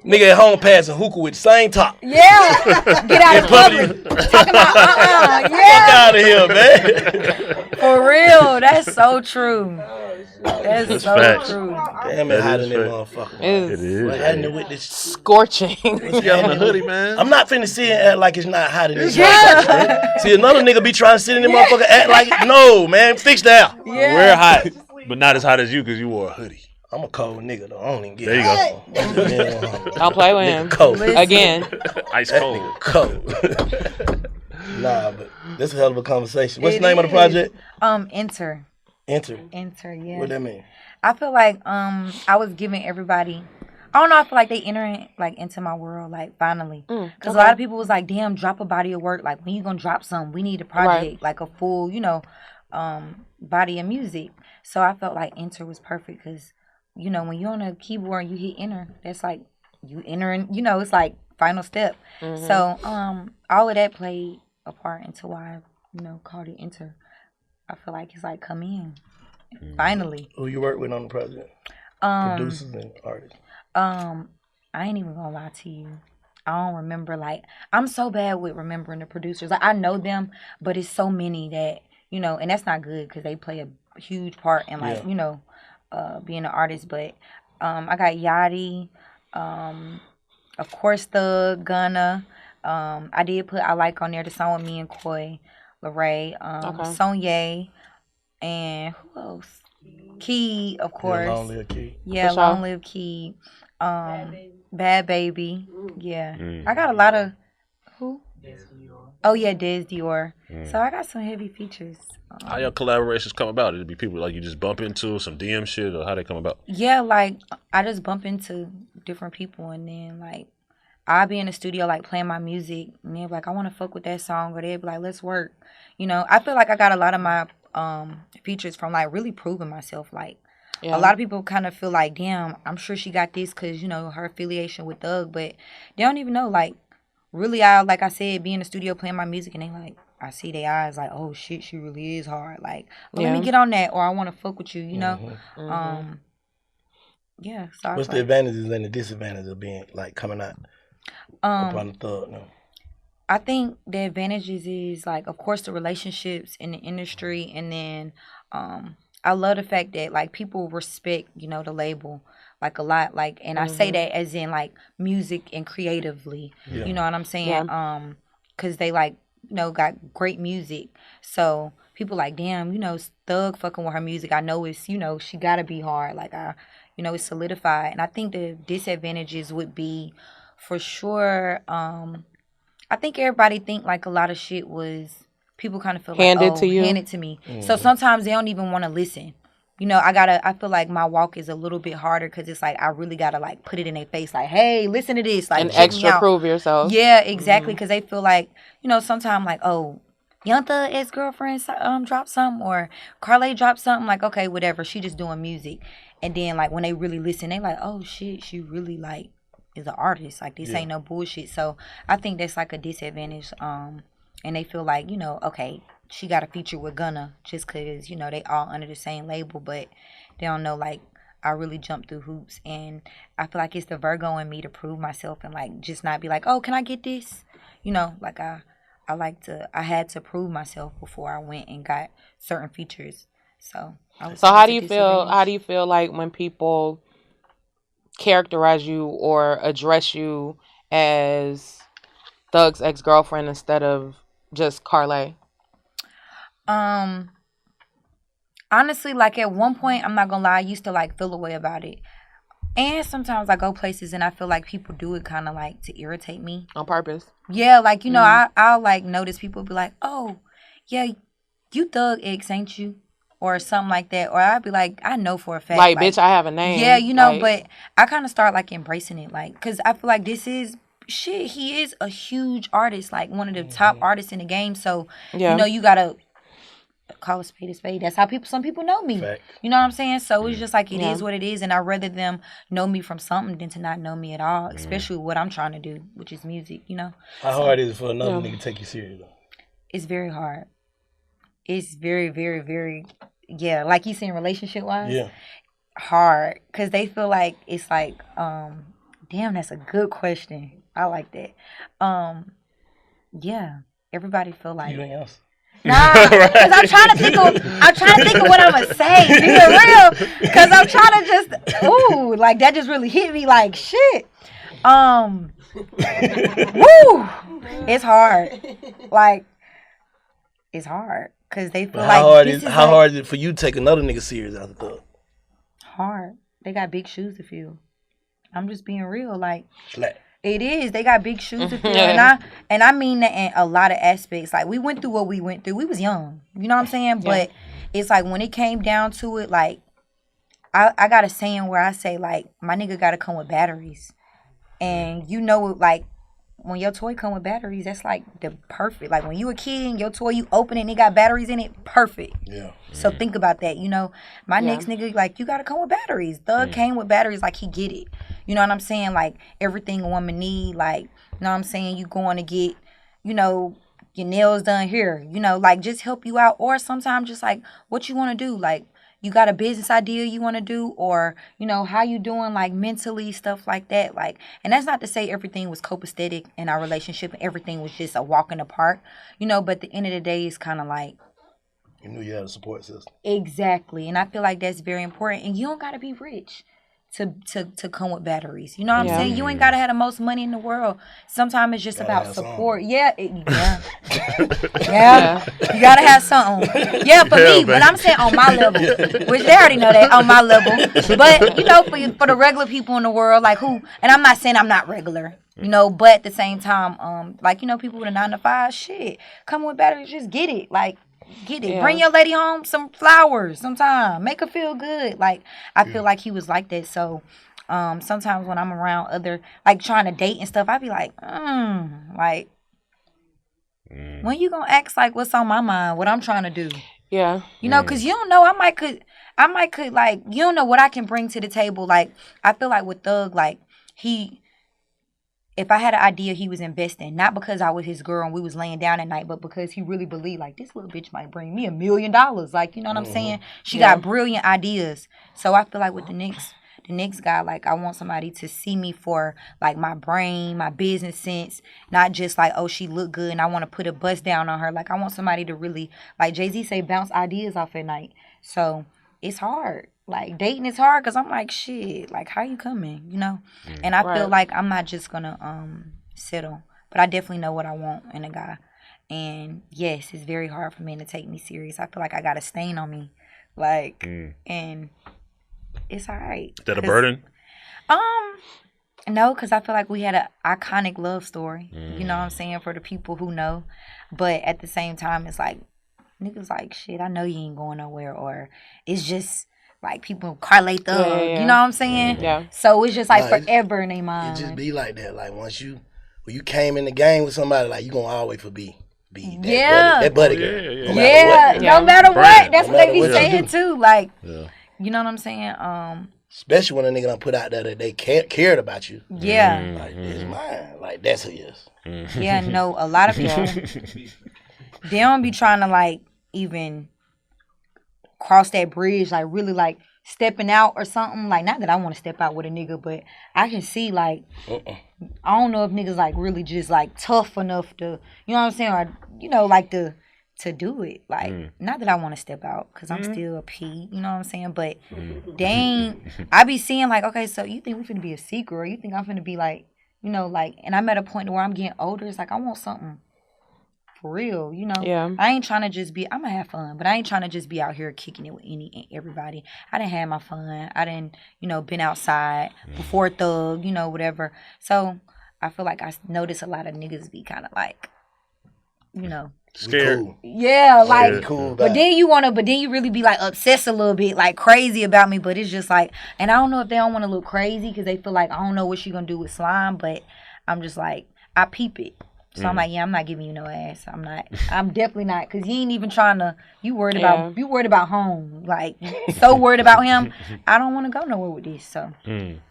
[SPEAKER 1] Nigga at home passing hookah with the same top.
[SPEAKER 2] Yeah. Get out of public. Talking about,
[SPEAKER 1] Fuck out of here, man.
[SPEAKER 2] For real. That's so true. That's so true.
[SPEAKER 1] Damn, it's hot in that motherfucker.
[SPEAKER 5] It
[SPEAKER 3] is.
[SPEAKER 1] What happened with this?
[SPEAKER 5] Scorching.
[SPEAKER 3] Let's get on the hoodie, man.
[SPEAKER 1] I'm not finna sit and act like it's not hot in this motherfucker. See, another nigga be trying to sit in that motherfucker act like, no, man, fix that.
[SPEAKER 2] Yeah.
[SPEAKER 3] We're hot, but not as hot as you because you wore a hoodie.
[SPEAKER 1] I'm a cold nigga, though. I don't even get
[SPEAKER 3] There you
[SPEAKER 1] go.
[SPEAKER 5] Don't play with him.
[SPEAKER 1] Cold.
[SPEAKER 5] Again.
[SPEAKER 3] Ice cold.
[SPEAKER 1] Cold. Nah, but this is a hell of a conversation. What's the name of the project?
[SPEAKER 2] Enter.
[SPEAKER 1] Enter,
[SPEAKER 2] yeah.
[SPEAKER 1] What that mean?
[SPEAKER 2] I feel like I was giving everybody, I don't know, I feel like they entering like into my world, like finally. Because a lot of people was like, damn, drop a body of work. Like, when you gonna drop something? We need a project, like a full, you know, body of music. So I felt like Enter was perfect because, you know, when you're on a keyboard and you hit enter, that's like you entering, you know, it's like final step. Mm-hmm. So all of that played a part into why I, you know, called it Enter. I feel like it's like come in. Finally.
[SPEAKER 1] Who you work with on the project? Producers and artists.
[SPEAKER 2] I ain't even gonna lie to you. I don't remember, like, I'm so bad with remembering the producers. Like, I know them, but it's so many that, you know, and that's not good because they play a huge part in, like, you know, being an artist. But I got Yachty, of course, Gunna, I did put I Like on there, the song with me and Koi, Larae, Sonye, and who else? Key, of course.
[SPEAKER 1] Yeah, Long Live Key.
[SPEAKER 2] Yeah, Long Live Key. Bad Baby. Yeah. I got a lot of who? Oh yeah, Des Dior. So I got some heavy features.
[SPEAKER 3] How your collaborations come about? It'd be people like you just bump into some DM shit, or how they come about?
[SPEAKER 2] Yeah, like I just bump into different people, and then like I'll be in the studio like playing my music, and they're like, I want to fuck with that song, or they'll be like, let's work. You know, I feel like I got a lot of my features from like really proving myself. Like a lot of people kind of feel like, damn, I'm sure she got this because you know her affiliation with Thug, but they don't even know. Like really, like I said, be in the studio playing my music, and they like. I see their eyes like, oh shit, she really is hard. Like, let me get on that, or I want to fuck with you, you know. Yeah. So
[SPEAKER 1] what's the advantages and the disadvantages of being like coming out upon the Thug? No.
[SPEAKER 2] I think the advantages is like, of course, the relationships in the industry, and then I love the fact that like people respect, you know, the label like a lot. Like, and I say that as in like music and creatively, you know what I'm saying? Because they like. You know, got great music. So people like, damn, you know, Thug fucking with her music. I know it's, you know, she gotta be hard. Like, you know, it's solidified. And I think the disadvantages would be, for sure, I think everybody think like a lot of shit was, people kind of feel like, handed to me. So sometimes they don't even want to listen. You know, I feel like my walk is a little bit harder because it's like I really got to like put it in their face like, hey, listen to this. Like,
[SPEAKER 5] and extra prove yourself.
[SPEAKER 2] Yeah, exactly. Because they feel like, you know, sometimes like, oh, Young Thug ex-girlfriend dropped something, or Karlae dropped something. Like, okay, whatever. She just doing music. And then like when they really listen, they like, oh, shit, she really like is an artist. Like, this ain't no bullshit. So I think that's like a disadvantage. And they feel like, you know, okay, she got a feature with Gunna just because, you know, they all under the same label, but they don't know, like, I really jumped through hoops. And I feel like it's the Virgo in me to prove myself and, like, just not be like, oh, can I get this? You know, like, I had to prove myself before I went and got certain features. So
[SPEAKER 5] how do you feel like when people characterize you or address you as Thug's ex-girlfriend instead of just Karlae?
[SPEAKER 2] Honestly, like at one point, I'm not gonna lie, I used to like feel a way about it. And sometimes I go places and I feel like people do it kind of like to irritate me.
[SPEAKER 5] On purpose?
[SPEAKER 2] Yeah, like, you know, I'll like notice people be like, oh, yeah, you Thug ex, ain't you? Or something like that. Or I'd be like, I know for a fact.
[SPEAKER 5] Like, bitch, I have a name.
[SPEAKER 2] Yeah, you know, but I kind of start like embracing it. Like, because I feel like this is, shit, he is a huge artist. Like, one of the top artists in the game. So, you know, you got to call a spade a spade. That's how some people know me. Fact. You know what I'm saying? So it's just like it is what it is, and I'd rather them know me from something than to not know me at all, especially what I'm trying to do, which is music, you know?
[SPEAKER 1] How hard is it for another nigga to take you serious?
[SPEAKER 2] It's very hard. It's very, very, very, like you saying relationship-wise? Yeah. Hard. Because they feel like it's like, damn, that's a good question. I like that. Yeah. Everybody feel like...
[SPEAKER 1] Anything else?
[SPEAKER 2] Nah, because I'm trying to think of what I'm gonna say. Being real, because I'm trying to just like that just really hit me like shit. It's hard. Like it's hard because they feel
[SPEAKER 1] how hard is it for you to take another nigga serious out the Thug?
[SPEAKER 2] Hard. They got big shoes to fill. I'm just being real. Like
[SPEAKER 1] Slack.
[SPEAKER 2] It is. They got big shoes to fill. And I mean that in a lot of aspects. Like, we went through what we went through. We was young. You know what I'm saying? Yeah. But it's like, when it came down to it, like, I got a saying where I say, like, my nigga got to come with batteries. And you know, like, when your toy come with batteries, that's, like, the perfect. Like, when you a kid and your toy, you open it and it got batteries in it, perfect. Yeah. So think about that. You know, my next nigga, like, you got to come with batteries. Thug came with batteries, like, he get it. You know what I'm saying? Like, everything a woman need, like, you know what I'm saying? You going to get, you know, your nails done here. You know, like, just help you out. Or sometimes just, like, what you want to do. Like, you got a business idea you want to do, or, you know, how you doing, like, mentally, stuff like that. Like, and that's not to say everything was copacetic in our relationship and everything was just a walk in the park, you know, but at the end of the day, it's kind of like...
[SPEAKER 1] You knew you had a support system.
[SPEAKER 2] Exactly. And I feel like that's very important. And you don't got to be rich to come with batteries. You know what I'm saying? You ain't gotta have the most money in the world. Sometimes it's just about support. Yeah. You gotta have something. Yeah, for me, but I'm saying on my level, which they already know that on my level. But you know, for the regular people in the world, like who, and I'm not saying I'm not regular. You know, but at the same time, like, you know, people with a 9-to-5, shit, come with batteries, just get it. Like, get it. Yeah. Bring your lady home some flowers sometime. Make her feel good. Like, I feel like he was like that. So, sometimes when I'm around other, like, trying to date and stuff, I be like, when you gonna ask, like, what's on my mind, what I'm trying to do?
[SPEAKER 5] Yeah.
[SPEAKER 2] You know, because you don't know, I might could, like, you don't know what I can bring to the table. Like, I feel like with Thug, like, if I had an idea he was investing, not because I was his girl and we was laying down at night, but because he really believed, like, this little bitch might bring me $1 million. Like, you know what I'm saying? She got brilliant ideas. So I feel like with the next guy, like, I want somebody to see me for, like, my brain, my business sense, not just like, oh, she look good and I want to put a bust down on her. Like, I want somebody to really, like Jay-Z say, bounce ideas off at night. So it's hard. Like, dating is hard because I'm like, shit, like, how you coming, you know? And I feel like I'm not just going to settle. But I definitely know what I want in a guy. And, yes, it's very hard for men to take me serious. I feel like I got a stain on me. Like, and it's all right.
[SPEAKER 3] Is that a burden?
[SPEAKER 2] No, because I feel like we had an iconic love story. You know what I'm saying? For the people who know. But at the same time, it's like, niggas like, shit, I know you ain't going nowhere. Or it's just... like people, Karlae Thug, you know what I'm saying? Yeah. So it's just like forever in their mind.
[SPEAKER 1] It just be like that. Like when you came in the game with somebody, like you gonna always be that buddy girl.
[SPEAKER 2] No matter what. That's what they be saying too. Like, you know what I'm saying?
[SPEAKER 1] Especially when a nigga done put out there that they cared about you.
[SPEAKER 2] Yeah.
[SPEAKER 1] Like, this is mine. Like, that's who he is.
[SPEAKER 2] Yeah, no, a lot of people, they don't be trying to like even cross that bridge, like really like stepping out or something. Like, not that I want to step out with a nigga, but I can see like I don't know if niggas like really just like tough enough to, you know what I'm saying, or you know, like to do it. Like, not that I want to step out because I'm still a P, you know what I'm saying, but dang, I be seeing like, okay, so you think we finna be a secret, or you think I'm finna be like, you know, like, and I'm at a point where I'm getting older. It's like I want something for real, you know. Yeah. I ain't trying to just be, I'm gonna have fun, but I ain't trying to just be out here kicking it with any and everybody. I done had my fun. I done, you know, been outside before Thug, you know, whatever. So I feel like I notice a lot of niggas be kind of like, you know,
[SPEAKER 3] scared.
[SPEAKER 1] Cool.
[SPEAKER 2] Yeah, like,
[SPEAKER 1] cool.
[SPEAKER 2] But then you really be like obsessed a little bit, like crazy about me. But it's just like, and I don't know if they don't want to look crazy because they feel like I don't know what she gonna do with slime. But I'm just like, I peep it. So I'm like, yeah, I'm not giving you no ass. I'm definitely not, because he ain't even trying to, you worried about home. Like, so worried about him. I don't want to go nowhere with this. So,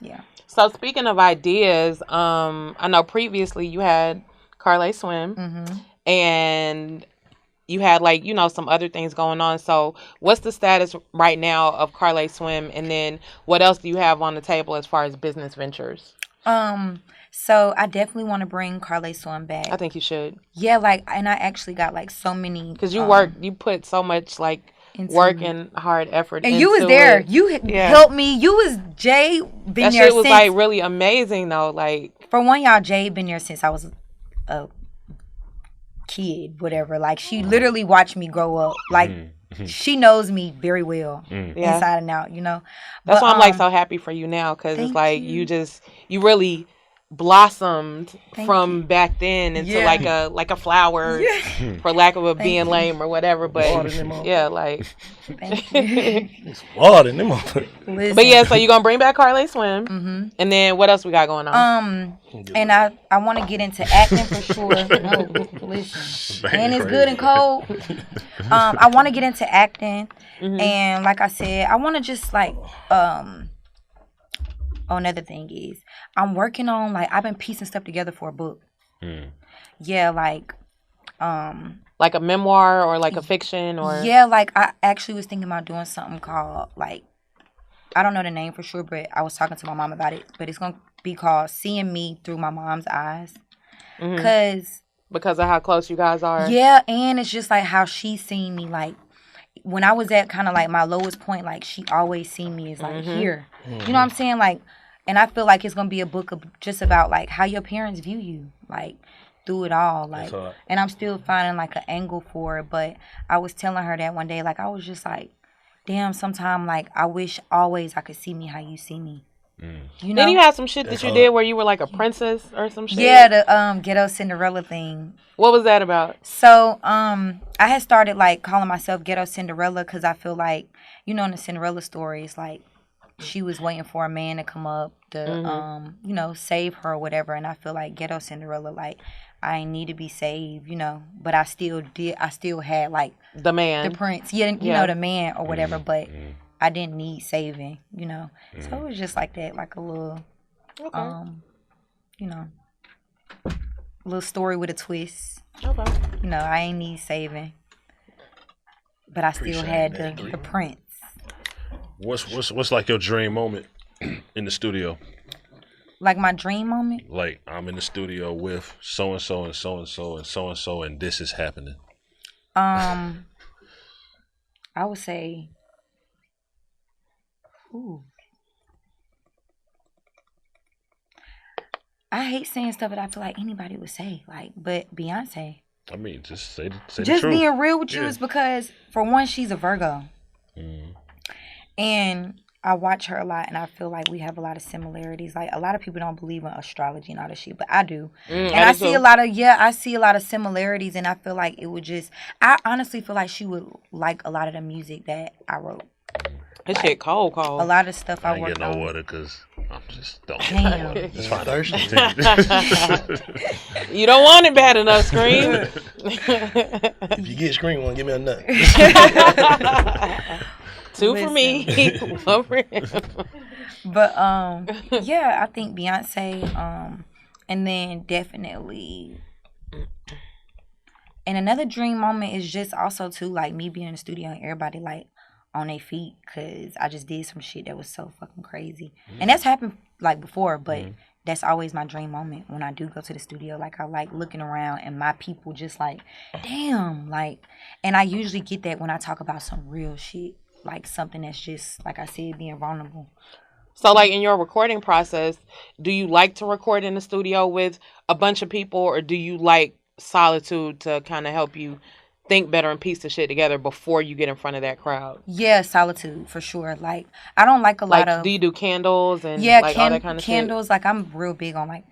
[SPEAKER 2] yeah.
[SPEAKER 5] So speaking of ideas, I know previously you had Karlae Swim and you had like, you know, some other things going on. So what's the status right now of Karlae Swim? And then what else do you have on the table as far as business ventures?
[SPEAKER 2] So I definitely want to bring Karlae Swim back.
[SPEAKER 5] I think you should.
[SPEAKER 2] Yeah, like, and I actually got like so many.
[SPEAKER 5] Because you you put so much like work and hard effort.
[SPEAKER 2] And you was there. You helped me. You was Jay. Been
[SPEAKER 5] that
[SPEAKER 2] there
[SPEAKER 5] shit was
[SPEAKER 2] since,
[SPEAKER 5] like really amazing though. Like,
[SPEAKER 2] for one, y'all, Jay been there since I was a kid, whatever. Like, she literally watched me grow up. Like, she knows me very well, inside and out. You know.
[SPEAKER 5] That's why I'm like so happy for you now, because it's like you really blossomed from back then into like a flower, for lack of being lame or whatever. But yeah, like
[SPEAKER 1] it's water in them.
[SPEAKER 5] But yeah, so you're gonna bring back Karlae Swim, and then what else we got going on?
[SPEAKER 2] And I want to get into acting for sure. No, listen, and it's good and cold. I want to get into acting, and like I said, I want to just like another thing is I'm working on, like, I've been piecing stuff together for a book. Yeah, like
[SPEAKER 5] a memoir or like a fiction, or
[SPEAKER 2] like I actually was thinking about doing something called, like, I don't know the name for sure, but I was talking to my mom about it, but it's gonna be called Seeing Me Through My Mom's Eyes, because
[SPEAKER 5] of how close you guys are.
[SPEAKER 2] Yeah, and it's just like how she's seen me, like, when I was at kind of like my lowest point, like she always seen me as like here. You know what I'm saying? Like, and I feel like it's gonna be a book of just about like how your parents view you, like through it all. Like, and I'm still finding like an angle for it. But I was telling her that one day, like I was just like, damn, sometimes like I wish always I could see me how you see me. You know?
[SPEAKER 5] Then you had some shit that you did where you were like a princess or some shit.
[SPEAKER 2] Yeah, the ghetto Cinderella thing.
[SPEAKER 5] What was that about?
[SPEAKER 2] So I had started like calling myself Ghetto Cinderella because I feel like, you know, in the Cinderella story, it's like she was waiting for a man to come up to you know, save her or whatever. And I feel like Ghetto Cinderella, like I ain't need to be saved, you know, but I still had like
[SPEAKER 5] the man,
[SPEAKER 2] the prince, you know, the man or whatever, but I didn't need saving, you know. So it was just like that, like a little you know, little story with a twist. Okay. You know, I ain't need saving, but I still had the prince.
[SPEAKER 3] What's like your dream moment in the studio?
[SPEAKER 2] Like my dream moment?
[SPEAKER 3] Like I'm in the studio with so and so and so and so and so and so, and this is happening.
[SPEAKER 2] I would say, I hate saying stuff that I feel like anybody would say, like, but Beyonce.
[SPEAKER 3] I mean, just say the truth.
[SPEAKER 2] Just being real with you is because, for one, she's a Virgo. And I watch her a lot, and I feel like we have a lot of similarities. Like, a lot of people don't believe in astrology and all that shit, but I do. And I see a lot of similarities, and I feel like it would just, I honestly feel like she would like a lot of the music that I wrote.
[SPEAKER 5] This shit cold.
[SPEAKER 2] A lot of stuff I worked on.
[SPEAKER 3] I ain't get no water because I'm just don't.
[SPEAKER 2] Damn.
[SPEAKER 3] It's fine.
[SPEAKER 5] You don't want it bad enough, Scream.
[SPEAKER 1] If you get Scream one, give me a nut.
[SPEAKER 5] 2 for me, 1 for him.
[SPEAKER 2] But yeah, I think Beyonce, and then definitely, and another dream moment is just also too like me being in the studio and everybody like on their feet because I just did some shit that was so fucking crazy, and that's happened like before, but. That's always my dream moment when I do go to the studio. Like, I like looking around and my people just like, damn, like, and I usually get that when I talk about some real shit, like something that's just, like I said, being vulnerable.
[SPEAKER 5] So, like, in your recording process, do you like to record in the studio with a bunch of people, or do you like solitude to kind of help you think better and piece the shit together before you get in front of that crowd?
[SPEAKER 2] Yeah, solitude for sure. Like, I don't like a lot of.
[SPEAKER 5] Do you do candles and like all that kind of
[SPEAKER 2] candles?
[SPEAKER 5] Shit?
[SPEAKER 2] Like, I'm real big on like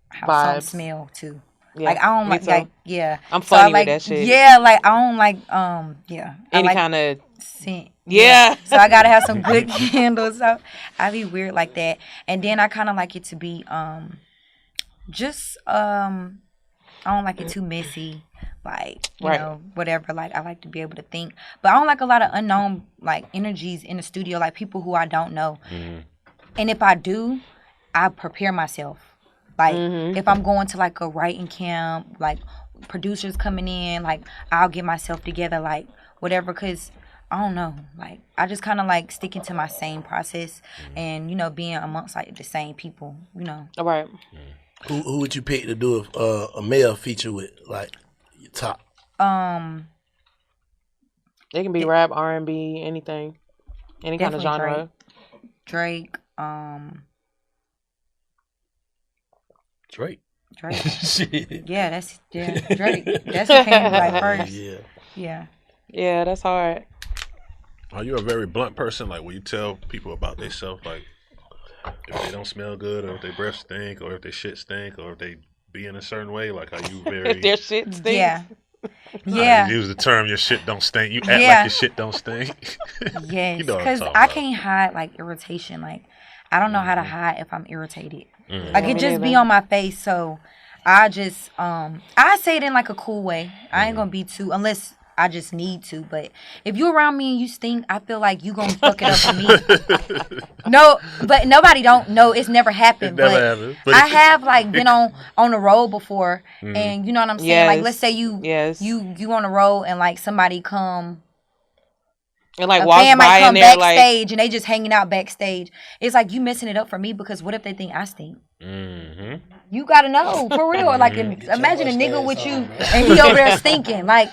[SPEAKER 2] how
[SPEAKER 5] vibes.
[SPEAKER 2] Something smell too.
[SPEAKER 5] Yeah,
[SPEAKER 2] like, I don't like yeah.
[SPEAKER 5] I'm funny
[SPEAKER 2] with
[SPEAKER 5] that shit.
[SPEAKER 2] Yeah, like I don't like
[SPEAKER 5] any kind of
[SPEAKER 2] scent.
[SPEAKER 5] Yeah.
[SPEAKER 2] So I gotta have some good candles. So I be weird like that, and then I kind of like it to be just I don't like it too messy. Like, you know, whatever. Like, I like to be able to think. But I don't like a lot of unknown, like, energies in the studio. Like, people who I don't know. And if I do, I prepare myself. Like, if I'm going to, like, a writing camp, like, producers coming in, like, I'll get myself together, like, whatever. Because, I don't know. Like, I just kind of, like, sticking to my same process. And, you know, being amongst, like, the same people, you know.
[SPEAKER 5] All right.
[SPEAKER 1] Who would you pick to do a male feature with, like, your top?
[SPEAKER 5] It can be rap, R&B, anything. Any kind of genre.
[SPEAKER 2] Drake.
[SPEAKER 1] Drake.
[SPEAKER 2] Yeah, that's Drake. That's who came like first. Yeah.
[SPEAKER 5] Yeah, that's hard.
[SPEAKER 3] Are you a very blunt person? Like, will you tell people about themselves, like, if they don't smell good, or if their breath stink, or if their shit stink, or if they be in a certain way? Like, are you very...
[SPEAKER 5] If their shit stinks?
[SPEAKER 2] Yeah. Yeah.
[SPEAKER 3] You use the term, your shit don't stink. You act like your shit don't stink.
[SPEAKER 2] Yes.
[SPEAKER 3] You know
[SPEAKER 2] because I can't hide, like, irritation. Like, I don't know how to hide if I'm irritated. Like, it just be on my face, so I just... I say it in, like, a cool way. I ain't gonna be too... Unless... I just need to, but if you're around me and you stink, I feel like you gonna fuck it up for me. No, but nobody don't know. It's never happened. But I have like been on the road before, and you know what I'm saying.
[SPEAKER 5] Yes.
[SPEAKER 2] Like, let's say you on the road and like somebody come.
[SPEAKER 5] And like
[SPEAKER 2] a
[SPEAKER 5] walks
[SPEAKER 2] fan
[SPEAKER 5] by
[SPEAKER 2] might come
[SPEAKER 5] and they're
[SPEAKER 2] backstage
[SPEAKER 5] like,
[SPEAKER 2] and they just hanging out backstage. It's like you messing it up for me because what if they think I stink? You gotta know for real. Like imagine a nigga with you and he over there stinking. Like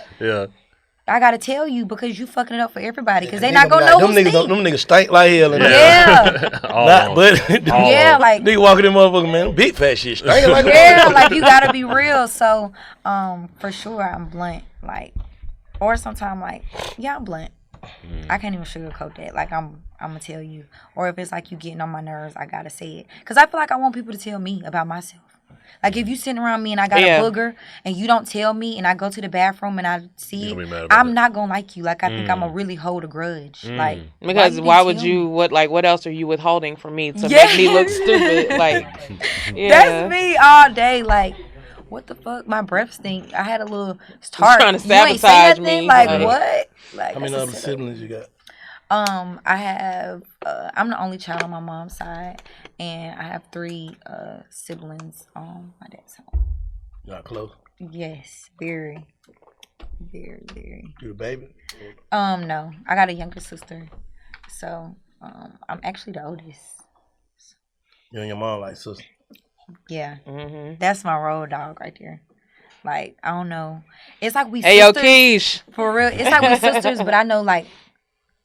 [SPEAKER 2] I gotta tell you because you fucking it up for everybody because they
[SPEAKER 1] Nigga
[SPEAKER 2] not gonna know who
[SPEAKER 1] them niggas stink like hell.
[SPEAKER 2] Yeah. Yeah, like
[SPEAKER 1] nigga walking in motherfucker, man, big fat shit stinking like
[SPEAKER 2] like you gotta be real. So, for sure I'm blunt. Like, or sometimes like, yeah, I'm blunt. I can't even sugarcoat that. Like I'm gonna tell you. Or if it's like you getting on my nerves, I gotta say it. Cause I feel like I want people to tell me about myself. Like if you sitting around me and I got a booger and you don't tell me and I go to the bathroom and I see it, I'm not gonna like you. Like I think I'm gonna really hold a grudge. Like
[SPEAKER 5] because why would you? What else are you withholding from me to make me look stupid? Like
[SPEAKER 2] that's me all day. Like what the fuck? My breath stink. I had a little start.
[SPEAKER 5] Trying to sabotage me.
[SPEAKER 2] Like what? Like
[SPEAKER 1] how many other siblings you got?
[SPEAKER 2] I have. I'm the only child on my mom's side, and I have 3 siblings on my dad's side.
[SPEAKER 1] Y'all close?
[SPEAKER 2] Yes, very, very, very.
[SPEAKER 1] You a baby?
[SPEAKER 2] No, I got a younger sister, so I'm actually the oldest.
[SPEAKER 1] You and your mom like sister?
[SPEAKER 2] Yeah, that's my road dog right there. Like I don't know, it's like we.
[SPEAKER 5] Hey
[SPEAKER 2] sisters,
[SPEAKER 5] yo, Keish.
[SPEAKER 2] For real, it's like we sisters, but I know like.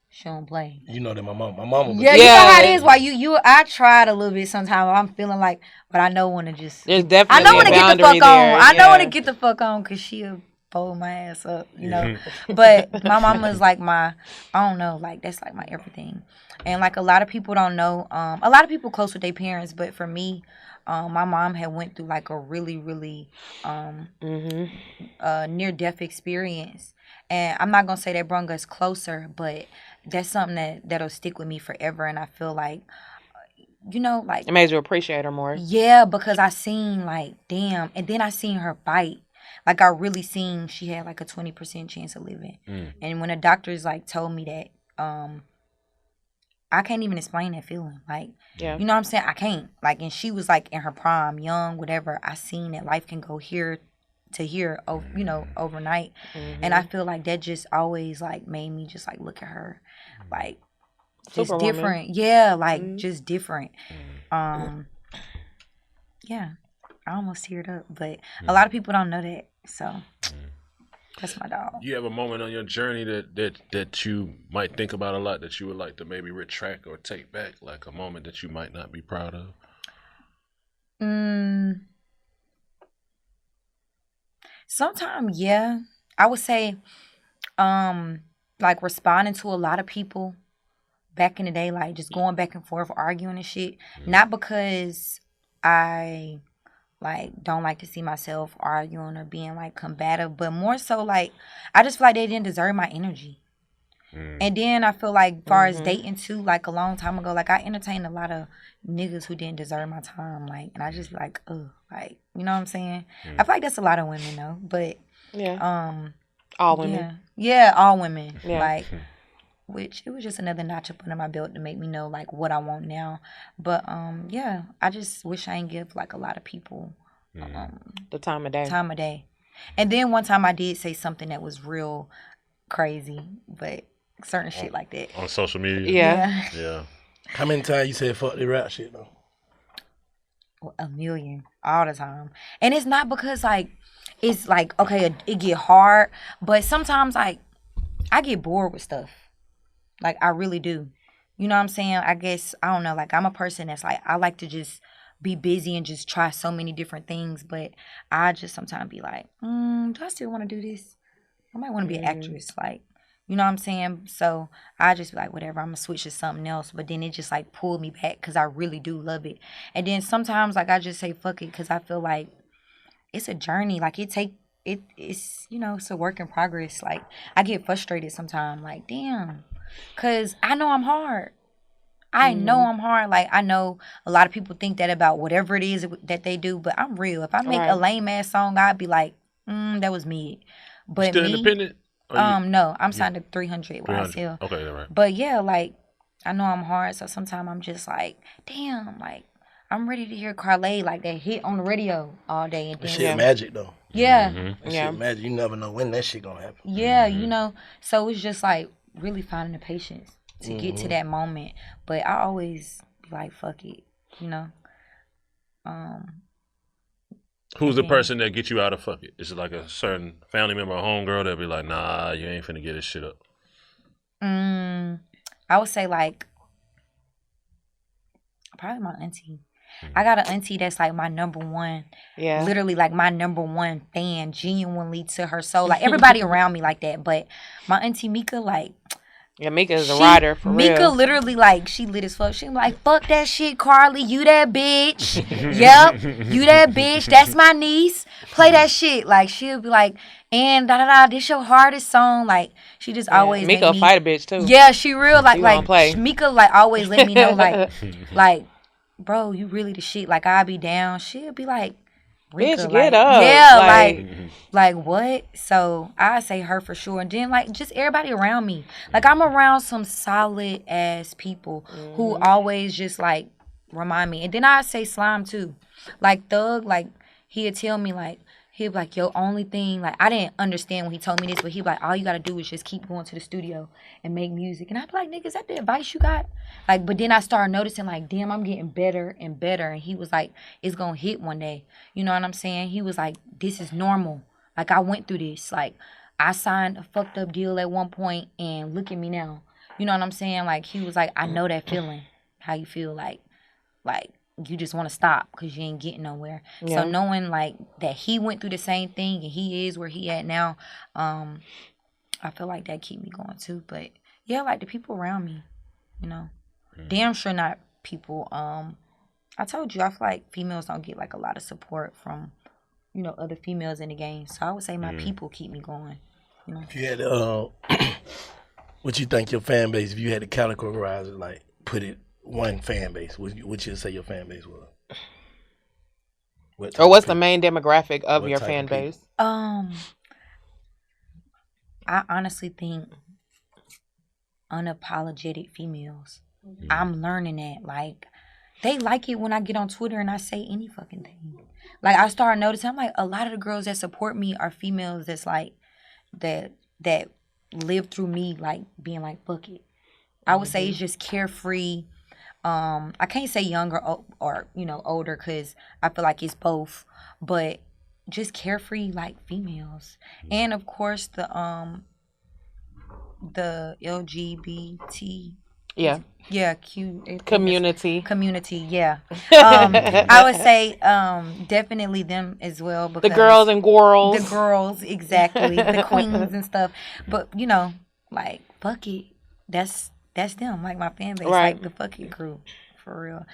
[SPEAKER 2] She don't play.
[SPEAKER 1] You know that my mama.
[SPEAKER 2] Yeah, you know how it is. Why I tried a little bit sometimes. I'm feeling like, but I know when to just.
[SPEAKER 5] There's definitely.
[SPEAKER 2] I know when to get the fuck
[SPEAKER 5] there.
[SPEAKER 2] on. I know when to get the fuck on because she'll fold my ass up, you know. But my mama's like I don't know, like that's like my everything. And like a lot of people don't know. A lot of people close with their parents, but for me, my mom had went through like a really, really near-death experience. And I'm not gonna say that brought us closer, but that's something that'll stick with me forever. And I feel like, you know, like
[SPEAKER 5] it made you appreciate her more.
[SPEAKER 2] Yeah, because I seen like, damn, and then I seen her fight. Like I really seen she had like a 20% chance of living. And when the doctors like told me that, I can't even explain that feeling. Like, you know what I'm saying? I can't. Like, and she was like in her prime, young, whatever. I seen that life can go here to here, you know, overnight. And I feel like that just always like made me just like look at her like just
[SPEAKER 5] Superwoman.
[SPEAKER 2] different. Yeah, like just different. Yeah, I almost teared up, but a lot of people don't know that. So that's my dog.
[SPEAKER 3] You have a moment on your journey that you might think about a lot that you would like to maybe retract or take back, like a moment that you might not be proud of?
[SPEAKER 2] Sometimes, yeah. I would say, like responding to a lot of people back in the day, like just going back and forth, arguing and shit. Not because I like don't like to see myself arguing or being like combative, but more so like I just feel like they didn't deserve my energy. And then I feel like, as far as dating too, like a long time ago, like I entertained a lot of niggas who didn't deserve my time, like, and I just be like, ugh, like, you know what I'm saying? I feel like that's a lot of women though, but
[SPEAKER 5] all women,
[SPEAKER 2] all women, like, which it was just another notch up under my belt to make me know like what I want now. But I just wish I ain't give like a lot of people
[SPEAKER 5] the time of day.
[SPEAKER 2] And then one time I did say something that was real crazy, but certain shit like that
[SPEAKER 3] on social media. Yeah.
[SPEAKER 1] How many times you said fuck the rap shit though?
[SPEAKER 2] A million, all the time. And it's not because like it's like okay, it get hard, but sometimes like I get bored with stuff. Like I really do. You know what I'm saying? I guess I don't know. Like I'm a person that's like I like to just be busy and just try so many different things, but I just sometimes be like, do I still want to do this? I might want to be an actress, like. You know what I'm saying? So I just be like, whatever, I'm going to switch to something else. But then it just like pulled me back because I really do love it. And then sometimes like I just say fuck it because I feel like it's a journey. Like it's, you know, it's a work in progress. Like I get frustrated sometimes. Like, damn. Because I know I'm hard. I know I'm hard. Like I know a lot of people think that about whatever it is that they do. But I'm real. If I make a lame ass song, I'd be like, that was me. But
[SPEAKER 3] still independent?
[SPEAKER 2] No, I'm signed to 300 YSL.
[SPEAKER 3] Okay, all right.
[SPEAKER 2] But yeah, like I know I'm hard, so sometimes I'm just like, damn, like I'm ready to hear Karlae like that hit on the radio all day and then.
[SPEAKER 1] That shit magic though.
[SPEAKER 2] Yeah.
[SPEAKER 1] That shit magic. You never know when that shit gonna happen.
[SPEAKER 2] Yeah, you know. So it's just like really finding the patience to get to that moment. But I always be like, fuck it, you know.
[SPEAKER 3] Who's the person that get you out of fuck it? Is it like a certain family member or homegirl that be like, nah, you ain't finna get this shit up?
[SPEAKER 2] I would say like probably my auntie. I got an auntie that's like my number one. Yeah. Literally like my number one fan, genuinely to her soul. Like everybody around me like that. But my auntie Mika, like,
[SPEAKER 5] yeah, Mika is a rider for real.
[SPEAKER 2] Mika literally, like, she lit as fuck. She like, fuck that shit, Karlae. You that bitch. Yep. You that bitch. That's my niece. Play that shit. Like, she'll be like, and da-da-da, this your hardest song. Like, she just always
[SPEAKER 5] Mika fight a bitch, too.
[SPEAKER 2] Yeah, she real. Like Mika, like, always let me know, like, bro, you really the shit. Like, I'll be down. She'll be like,
[SPEAKER 5] bitch,
[SPEAKER 2] like,
[SPEAKER 5] get up.
[SPEAKER 2] Yeah, like what? So I say her for sure. And then like just everybody around me. Like I'm around some solid ass people who always just like remind me. And then I say Slime too. Like Thug, like he'll tell me like, he'll be like, yo, only thing, like, I didn't understand when he told me this, but he'll be like, all you got to do is just keep going to the studio and make music. And I'd be like, nigga, is that the advice you got? Like, but then I started noticing, like, damn, I'm getting better and better. And he was like, it's going to hit one day. You know what I'm saying? He was like, this is normal. Like, I went through this. Like, I signed a fucked up deal at one point, and look at me now. You know what I'm saying? Like, he was like, I know that feeling, how you feel like you just want to stop because you ain't getting nowhere. Yeah. So knowing like that he went through the same thing and he is where he at now, I feel like that keep me going too. But yeah, like the people around me, you know, damn sure not people. I told you, I feel like females don't get like a lot of support from, you know, other females in the game. So I would say my people keep me going. You know,
[SPEAKER 1] if you had what you think your fan base? If you had to categorize it, like put it. One fan base, what you say your fan base was?
[SPEAKER 5] What's the main demographic of your fan base?
[SPEAKER 2] I honestly think unapologetic females. I'm learning that. Like, they like it when I get on Twitter and I say any fucking thing. Like, I started noticing, I'm like, a lot of the girls that support me are females that's like, that live through me, like, being like, fuck it. I would say it's just carefree. I can't say younger or you know, older because I feel like it's both, but just carefree like females. And of course the LGBT community, yeah. I would say definitely them as well, because
[SPEAKER 5] the girls and girls.
[SPEAKER 2] The girls, exactly. The queens and stuff. But you know, like, fuck it. That's them, like my fan base, right. Like the fucking crew, for real.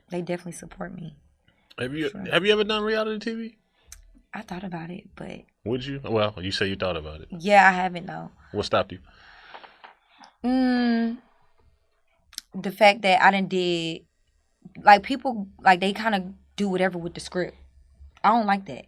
[SPEAKER 2] They definitely support me.
[SPEAKER 3] Have you ever done reality TV?
[SPEAKER 2] I thought about it, but
[SPEAKER 3] would you? Well, you say you thought about it.
[SPEAKER 2] Yeah, I haven't though.
[SPEAKER 3] What stopped you?
[SPEAKER 2] The fact that I did, like people, like they kind of do whatever with the script. I don't like that.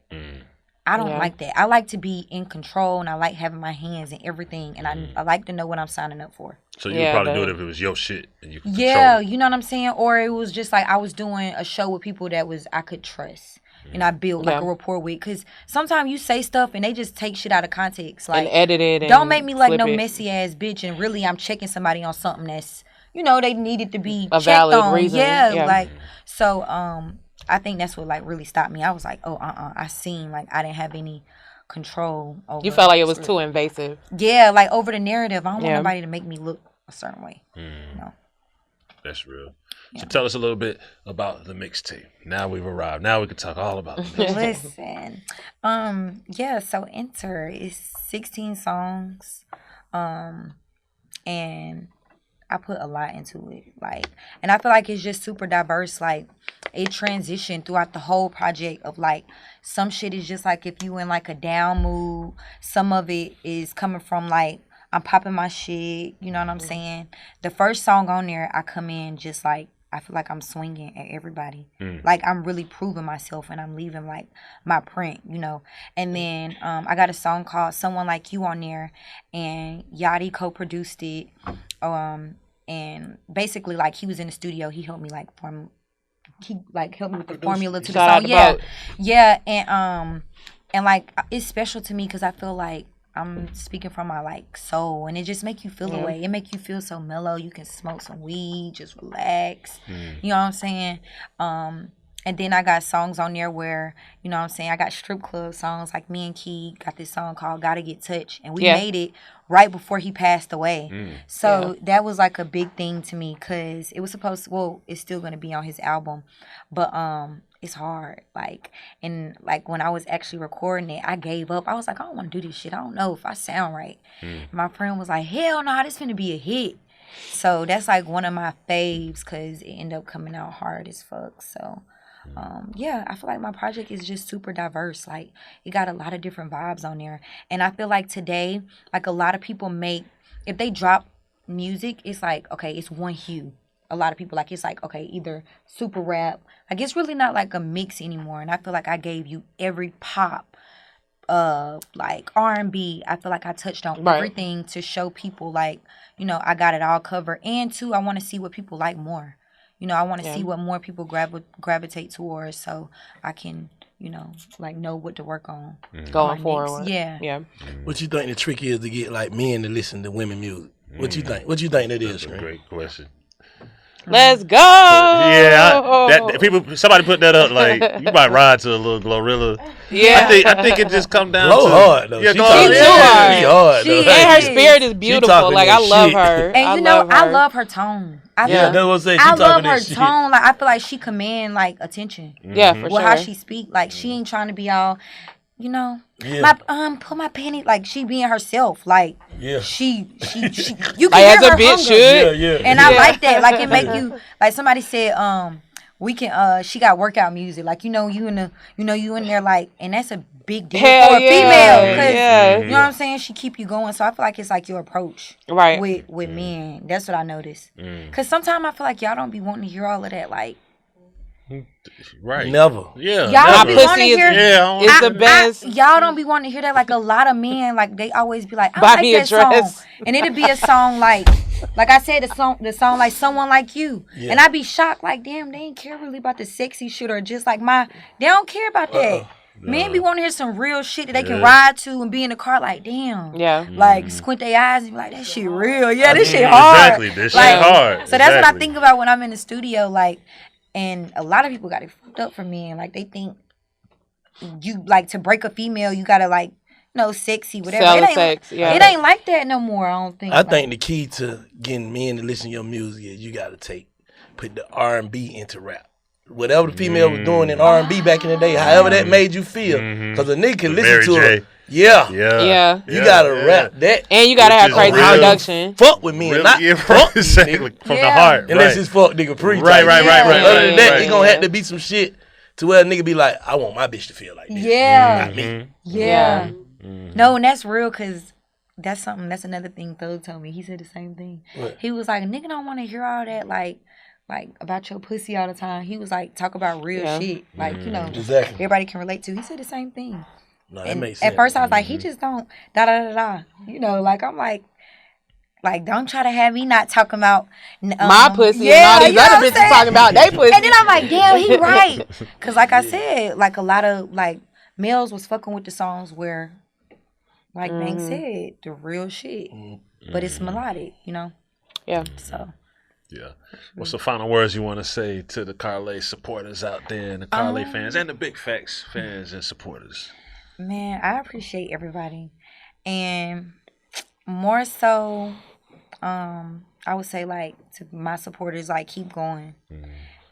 [SPEAKER 2] I don't like that. I like to be in control, and I like having my hands in everything, and I like to know what I'm signing up for.
[SPEAKER 3] So you would probably do it if it was your shit and you could
[SPEAKER 2] control it. You know what I'm saying? Or it was just like I was doing a show with people that I could trust, and I built like a rapport with. Because sometimes you say stuff and they just take shit out of context, like
[SPEAKER 5] and edit it. And
[SPEAKER 2] don't make me like no messy ass bitch, and really I'm checking somebody on something that's, you know, they needed to be
[SPEAKER 5] a
[SPEAKER 2] checked
[SPEAKER 5] valid
[SPEAKER 2] on.
[SPEAKER 5] Reason.
[SPEAKER 2] Yeah, like so. I think that's what like really stopped me. I was like, I seen like I didn't have any control over.
[SPEAKER 5] You felt like it was too invasive.
[SPEAKER 2] Yeah, like over the narrative. I don't want nobody to make me look a certain way. No.
[SPEAKER 3] That's real. Yeah. So tell us a little bit about the mixtape. Now we've arrived. Now we can talk all about the mixtape.
[SPEAKER 2] Listen. So Enter is 16 songs. And I put a lot into it. Like, and I feel like it's just super diverse. Like, it transitioned throughout the whole project of like, some shit is just like if you in like a down mood. Some of it is coming from like, I'm popping my shit. You know what I'm saying? The first song on there, I come in just like, I feel like I'm swinging at everybody. Like, I'm really proving myself and I'm leaving like my print, you know. And then I got a song called Someone Like You on there, and Yachty co-produced it. And basically like he was in the studio. He helped me like helped me with the formula to the song. Yeah. And like it's special to me because I feel like I'm speaking from my like soul, and it just make you feel away. It make you feel so mellow. You can smoke some weed, just relax. You know what I'm saying? And then I got songs on there where, you know what I'm saying, I got strip club songs. Like me and Key got this song called Gotta Get Touched. And we made it right before he passed away. So that was like a big thing to me because it was supposed to, well, it's still going to be on his album. But it's hard. Like, and like when I was actually recording it, I gave up. I was like, I don't want to do this shit. I don't know if I sound right. And my friend was like, hell no, this finna be a hit. So that's like one of my faves because it ended up coming out hard as fuck. So yeah, I feel like my project is just super diverse. Like it got a lot of different vibes on there. And I feel like today, like a lot of people if they drop music, it's like, okay, it's one hue. A lot of people like, it's like, okay, either super rap. Like it's really not like a mix anymore. And I feel like I gave you every pop, like R&B. I feel like I touched on everything to show people like, you know, I got it all covered. And two, I want to see what people like more. You know, I want to see what more people gravitate towards so I can, you know, like know what to work on.
[SPEAKER 5] Going forward.
[SPEAKER 2] Yeah.
[SPEAKER 1] What you think the trick is to get like men to listen to women music? What you think? What you think that is?
[SPEAKER 3] That's a great question.
[SPEAKER 5] Let's go.
[SPEAKER 3] Yeah, somebody put that up. Like you might ride to a little Glorilla. Yeah, I think it just come down to
[SPEAKER 1] hard though.
[SPEAKER 3] Yeah,
[SPEAKER 1] She hard though.
[SPEAKER 5] And her spirit is beautiful. Like I love her.
[SPEAKER 2] And you know, I love her tone.
[SPEAKER 1] That's what I'm saying.
[SPEAKER 2] I love her tone. Like I feel like she command like attention.
[SPEAKER 5] Yeah, for sure.
[SPEAKER 2] How she speak, like she ain't trying to be all, you know, put my panty. Like she being herself. Like she you can hear her hunger. And I like that. Like it make you like somebody said, we can she got workout music. Like you know you in there like, and that's a big deal for a female. Cause you know what I'm saying? She keep you going. So I feel like it's like your approach with men. That's what I noticed. Cause sometimes I feel like y'all don't be wanting to hear all of that. Like.
[SPEAKER 3] Right.
[SPEAKER 1] Never.
[SPEAKER 3] Yeah.
[SPEAKER 2] Y'all don't be wanting to hear.
[SPEAKER 5] It's the best.
[SPEAKER 2] Y'all don't be wanting to hear that. Like a lot of men, like they always be like, I like that song, and it'd be a song like I said, the song like Someone Like You, and I'd be shocked, like damn, they ain't care really about the sexy shit or just like they don't care about that. Men be wanting to hear some real shit that they can ride to and be in the car like damn. Yeah. Like squint their eyes and be like, that shit real. Yeah, this shit hard.
[SPEAKER 3] Exactly. This shit hard.
[SPEAKER 2] So that's what I think about when I'm in the studio, like. And a lot of people got it fucked up for men. Like, they think you, like, to break a female, you got to, like, you know, sexy, whatever. It ain't like that no more, I don't think.
[SPEAKER 1] I think the key to getting men to listen to your music is you got to put the R&B into rap. Whatever the female was doing in R&B back in the day, however that made you feel. Because a nigga can listen to it. Yeah. You gotta rap that.
[SPEAKER 5] And you gotta have crazy production.
[SPEAKER 1] Fuck with me, not fuck
[SPEAKER 3] exactly from the heart.
[SPEAKER 1] Unless it's fuck nigga preach.
[SPEAKER 3] Right.
[SPEAKER 1] Other than that, it gonna have to be some shit to where a nigga be like, I want my bitch to feel like this.
[SPEAKER 2] Yeah.
[SPEAKER 1] Not me.
[SPEAKER 2] Yeah. No, and that's real because that's another thing Thug told me. He said the same thing. What? He was like, a nigga don't want to hear all that like about your pussy all the time. He was like, talk about real shit. Like, you know, everybody can relate to. He said the same thing.
[SPEAKER 1] No, that makes sense.
[SPEAKER 2] At first I was like, he just don't da. You know, like I'm like don't try to have me not talking about
[SPEAKER 5] my pussy and all these other bitches talking about they pussy.
[SPEAKER 2] And then I'm like, damn, he right. Cause like I said, like a lot of like males was fucking with the songs where, like Bank said, the real shit. But it's melodic, you know?
[SPEAKER 5] Yeah.
[SPEAKER 2] So.
[SPEAKER 3] Yeah. What's the final words you want to say to the Karlae supporters out there and the Karlae fans and the Big Facts fans and supporters?
[SPEAKER 2] Man, I appreciate everybody. And more so, I would say like to my supporters, like keep going.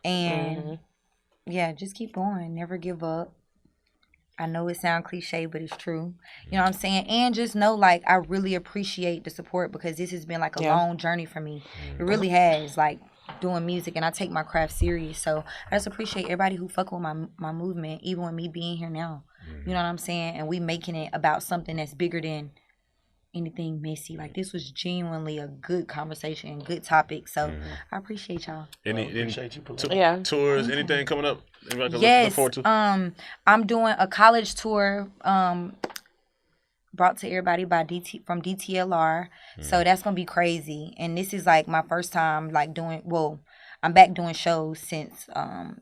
[SPEAKER 2] And yeah, just keep going. Never give up. I know it sounds cliche, but it's true. You know what I'm saying? And just know, like, I really appreciate the support because this has been like a long journey for me. It really has, like, doing music, and I take my craft serious. So I just appreciate everybody who fuck with my movement, even with me being here now. You know what I'm saying? And we making it about something that's bigger than anything messy. Like, this was genuinely a good conversation, good topic. So I appreciate y'all.
[SPEAKER 3] Any tours, anything coming up?
[SPEAKER 2] Yes.
[SPEAKER 3] Look forward to?
[SPEAKER 2] I'm doing a college tour brought to everybody by from DTLR. So that's gonna be crazy. And this is like my first time like I'm back doing shows since kind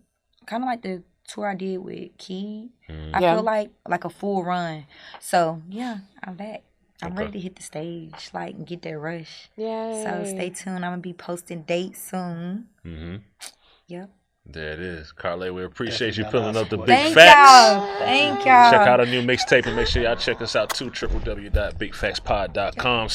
[SPEAKER 2] of like the tour I did with Key. I feel like a full run. So yeah, I'm back. I'm ready to hit the stage, like, and get that rush.
[SPEAKER 5] Yay.
[SPEAKER 2] So stay tuned. I'm gonna be posting dates soon. Yep.
[SPEAKER 3] There it is. Karlae, we appreciate you pulling up the big
[SPEAKER 2] Thank
[SPEAKER 3] facts.
[SPEAKER 2] y'all. Thank y'all.
[SPEAKER 3] Check out our new mixtape and make sure y'all check us out too. www.bigfactspod.com.